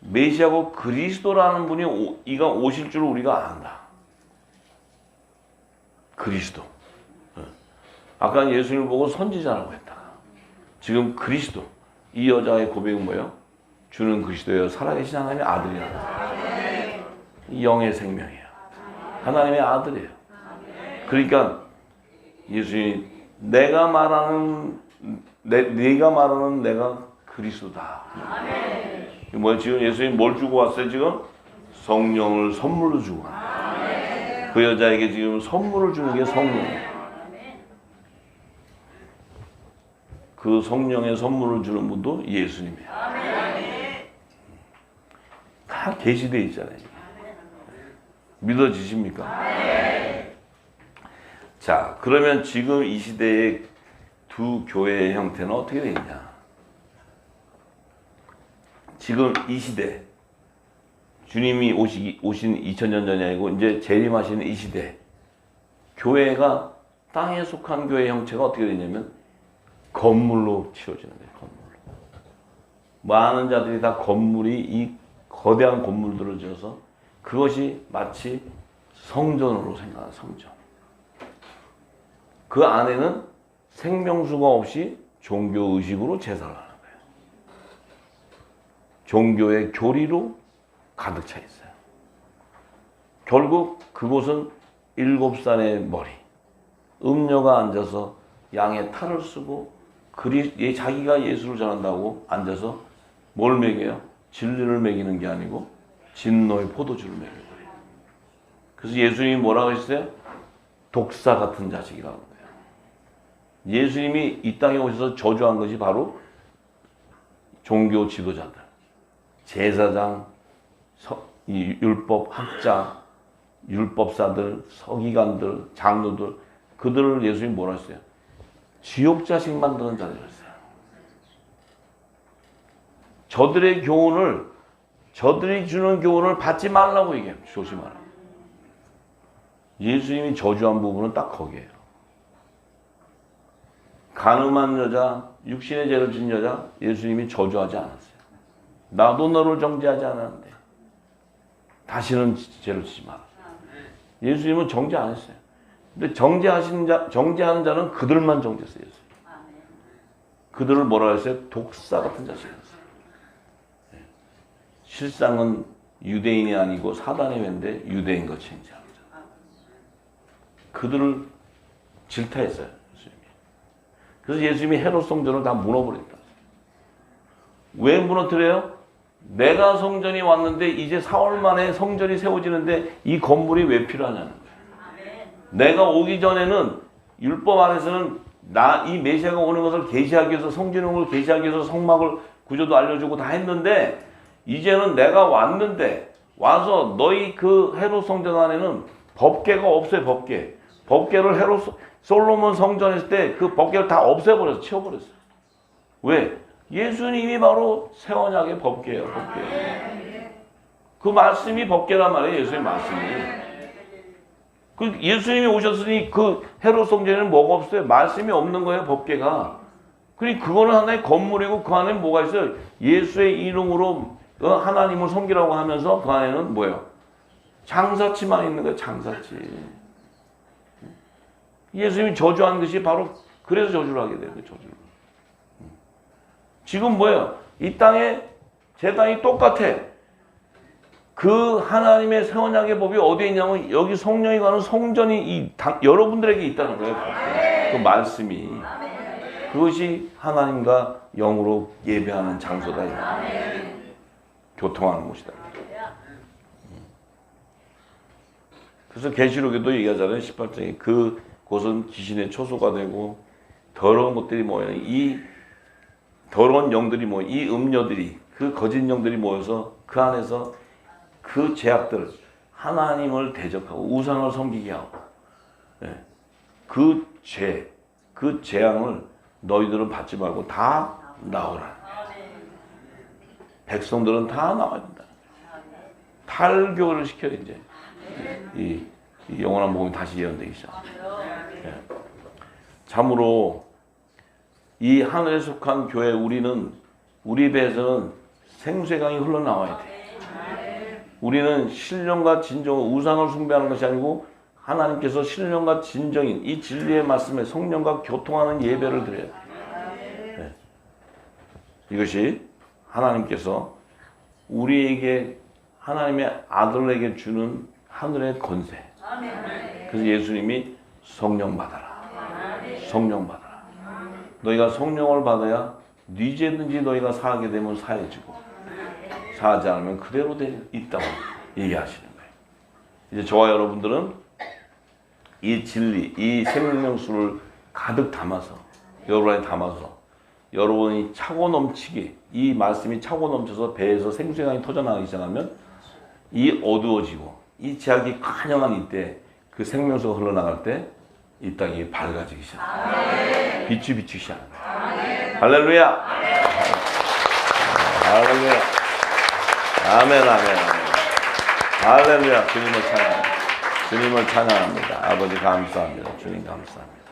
메시아고 그리스도라는 분이 이가 오실 줄 우리가 안다. 그리스도. 아까는 예수님을 보고 선지자라고 했다가 지금 그리스도. 이 여자의 고백은 뭐예요? 주는 그리스도여 살아계신 하나님의 아들이라는 영의 생명이에요. 하나님의 아들이에요. 그러니까 예수님이 네가 말하는 내가 그리스도다. 뭐야 지금 예수님 뭘 주고 왔어요? 지금 성령을 선물로 주고 왔어요. 그 여자에게 지금 선물을 주는 게 성령이에요. 그 성령의 선물을 주는 분도 예수님이에요. 계시되어 있잖아요. 믿어지십니까? 자, 그러면 지금 이 시대의 두 교회의 형태는 어떻게 되어 있냐? 지금 이 시대, 주님이 오신 2000년 전이 아니고 이제 재림하시는 이 시대, 교회가 땅에 속한 교회 형체가 어떻게 되냐면 건물로 치러지는 거예요. 건물로. 많은 자들이 다 건물이 이 거대한 건물들을 지어서 그것이 마치 성전으로 생각하는 성전. 그 안에는 생명수가 없이 종교의식으로 제사를 하는 거예요. 종교의 교리로 가득 차 있어요. 결국 그곳은 7살의 머리, 음녀가 앉아서 양의 탈을 쓰고 자기가 예수를 전한다고 앉아서 뭘 먹여요? 진리를 먹이는 게 아니고 진노의 포도주를 먹여요. 그래서 예수님이 뭐라고 했어요? 독사 같은 자식이라는 거예요. 예수님이 이 땅에 오셔서 저주한 것이 바로 종교 지도자들, 제사장, 율법 학자, 율법사들, 서기관들, 장로들, 그들을 예수님이 뭐라 했어요? 지옥 자식 만드는 자들이었어요. 저들의 교훈을, 저들이 주는 교훈을 받지 말라고 얘기해요. 조심하라. 예수님이 저주한 부분은 딱 거기에요. 간음한 여자, 육신의 죄를 진 여자, 예수님이 저주하지 않았어요. 나도 너를 정죄하지 않았는데 다시는 죄를 지지 마라. 예수님은 정죄 안 했어요. 근데 정죄하는 자는 그들만 정죄했어요. 그들을 뭐라 했어요? 독사 같은 자식이었어요. 실상은 유대인이 아니고 사단의 외인데 유대인 같이 행세하는 자. 그들을 질타했어요. 예수님이. 그래서 예수님이 헤롯 성전을 다 무너버렸다. 왜 무너뜨려요? 내가 성전이 왔는데 이제 4월 만에 성전이 세워지는데 이 건물이 왜 필요하냐는 거예요. 내가 오기 전에는 율법 안에서는 이 메시아가 오는 것을 계시하기 위해서 성전을 계시하기 위해서 성막을 구조도 알려주고 다 했는데 이제는 내가 왔는데 와서 너희 그 헤롯 성전 안에는 법궤가 없어요. 법궤를 솔로몬 성전 했을 때 그 법궤를 다 없애버려서 치워버렸어요. 왜? 예수님이 바로 새 언약의 법궤예요. 법궤. 그 말씀이 법궤란 말이에요. 예수님의 말씀이. 그 예수님이 오셨으니 그 헤롯 성전에는 뭐가 없어요? 말씀이 없는 거예요. 법궤가. 그러니 그거는 하나의 건물이고 그 안에 뭐가 있어요? 예수의 이름으로 하나님을 섬기라고 하면서 그 안에는 뭐예요? 장사치만 있는 거예요. 장사치. 예수님이 저주한 것이 바로 그래서 저주를 하게 돼요. 저주를. 지금 뭐예요? 이 땅에 제 땅이 똑같아. 그 하나님의 새 언약의 법이 어디에 있냐면 여기 성령이 가는 성전이 여러분들에게 있다는 거예요. 그 말씀이. 그것이 하나님과 영으로 예배하는 장소다. 교통하는 곳이다. 그래서 계시록에도 얘기하잖아요. 18장에 그곳은 귀신의 초소가 되고 더러운 것들이 모여요. 이 더러운 영들이 모여, 이 음녀들이, 그 거짓 영들이 모여서 그 안에서 그 죄악들, 하나님을 대적하고 우상을 섬기게 하고, 그 죄, 그 재앙을 너희들은 받지 말고 다 나오라. 백성들은 다 나와야 된다. 탈교를 시켜야 이제 이 영원한 복음이 다시 예언되기 시작합니다. 참으로 이 하늘에 속한 교회 우리 배에서는 생수의 강이 흘러나와야 돼. 우리는 신령과 진정, 우상을 숭배하는 것이 아니고 하나님께서 신령과 진정인 이 진리의 말씀에 성령과 교통하는 예배를 드려야 돼. 이것이 하나님께서 우리에게 하나님의 아들에게 주는 하늘의 권세. 그래서 예수님이 성령 받아라. 성령 받아라. 너희가 성령을 받아야 네 죄든지 너희가 사하게 되면 사해지고 사하지 않으면 그대로 있다고 얘기하시는 거예요. 이제 저와 여러분들은 이 진리, 이 생명수를 가득 담아서 여러분 안에 담아서 여러분이 차고 넘치게 이 말씀이 차고 넘쳐서 배에서 생수강이 터져나가기 시작하면 이 어두워지고 이 제약이 환영한 이때 그 생명수가 흘러나갈 때 이 땅이 밝아지기 시작합니다. 빛이 비추기 시작합니다. 할렐루야. 할렐루야. 아멘, 아멘, 아멘. 할렐루야. 주님을 찬양합니다. 주님을 찬양합니다. 아버지 감사합니다. 주님 감사합니다.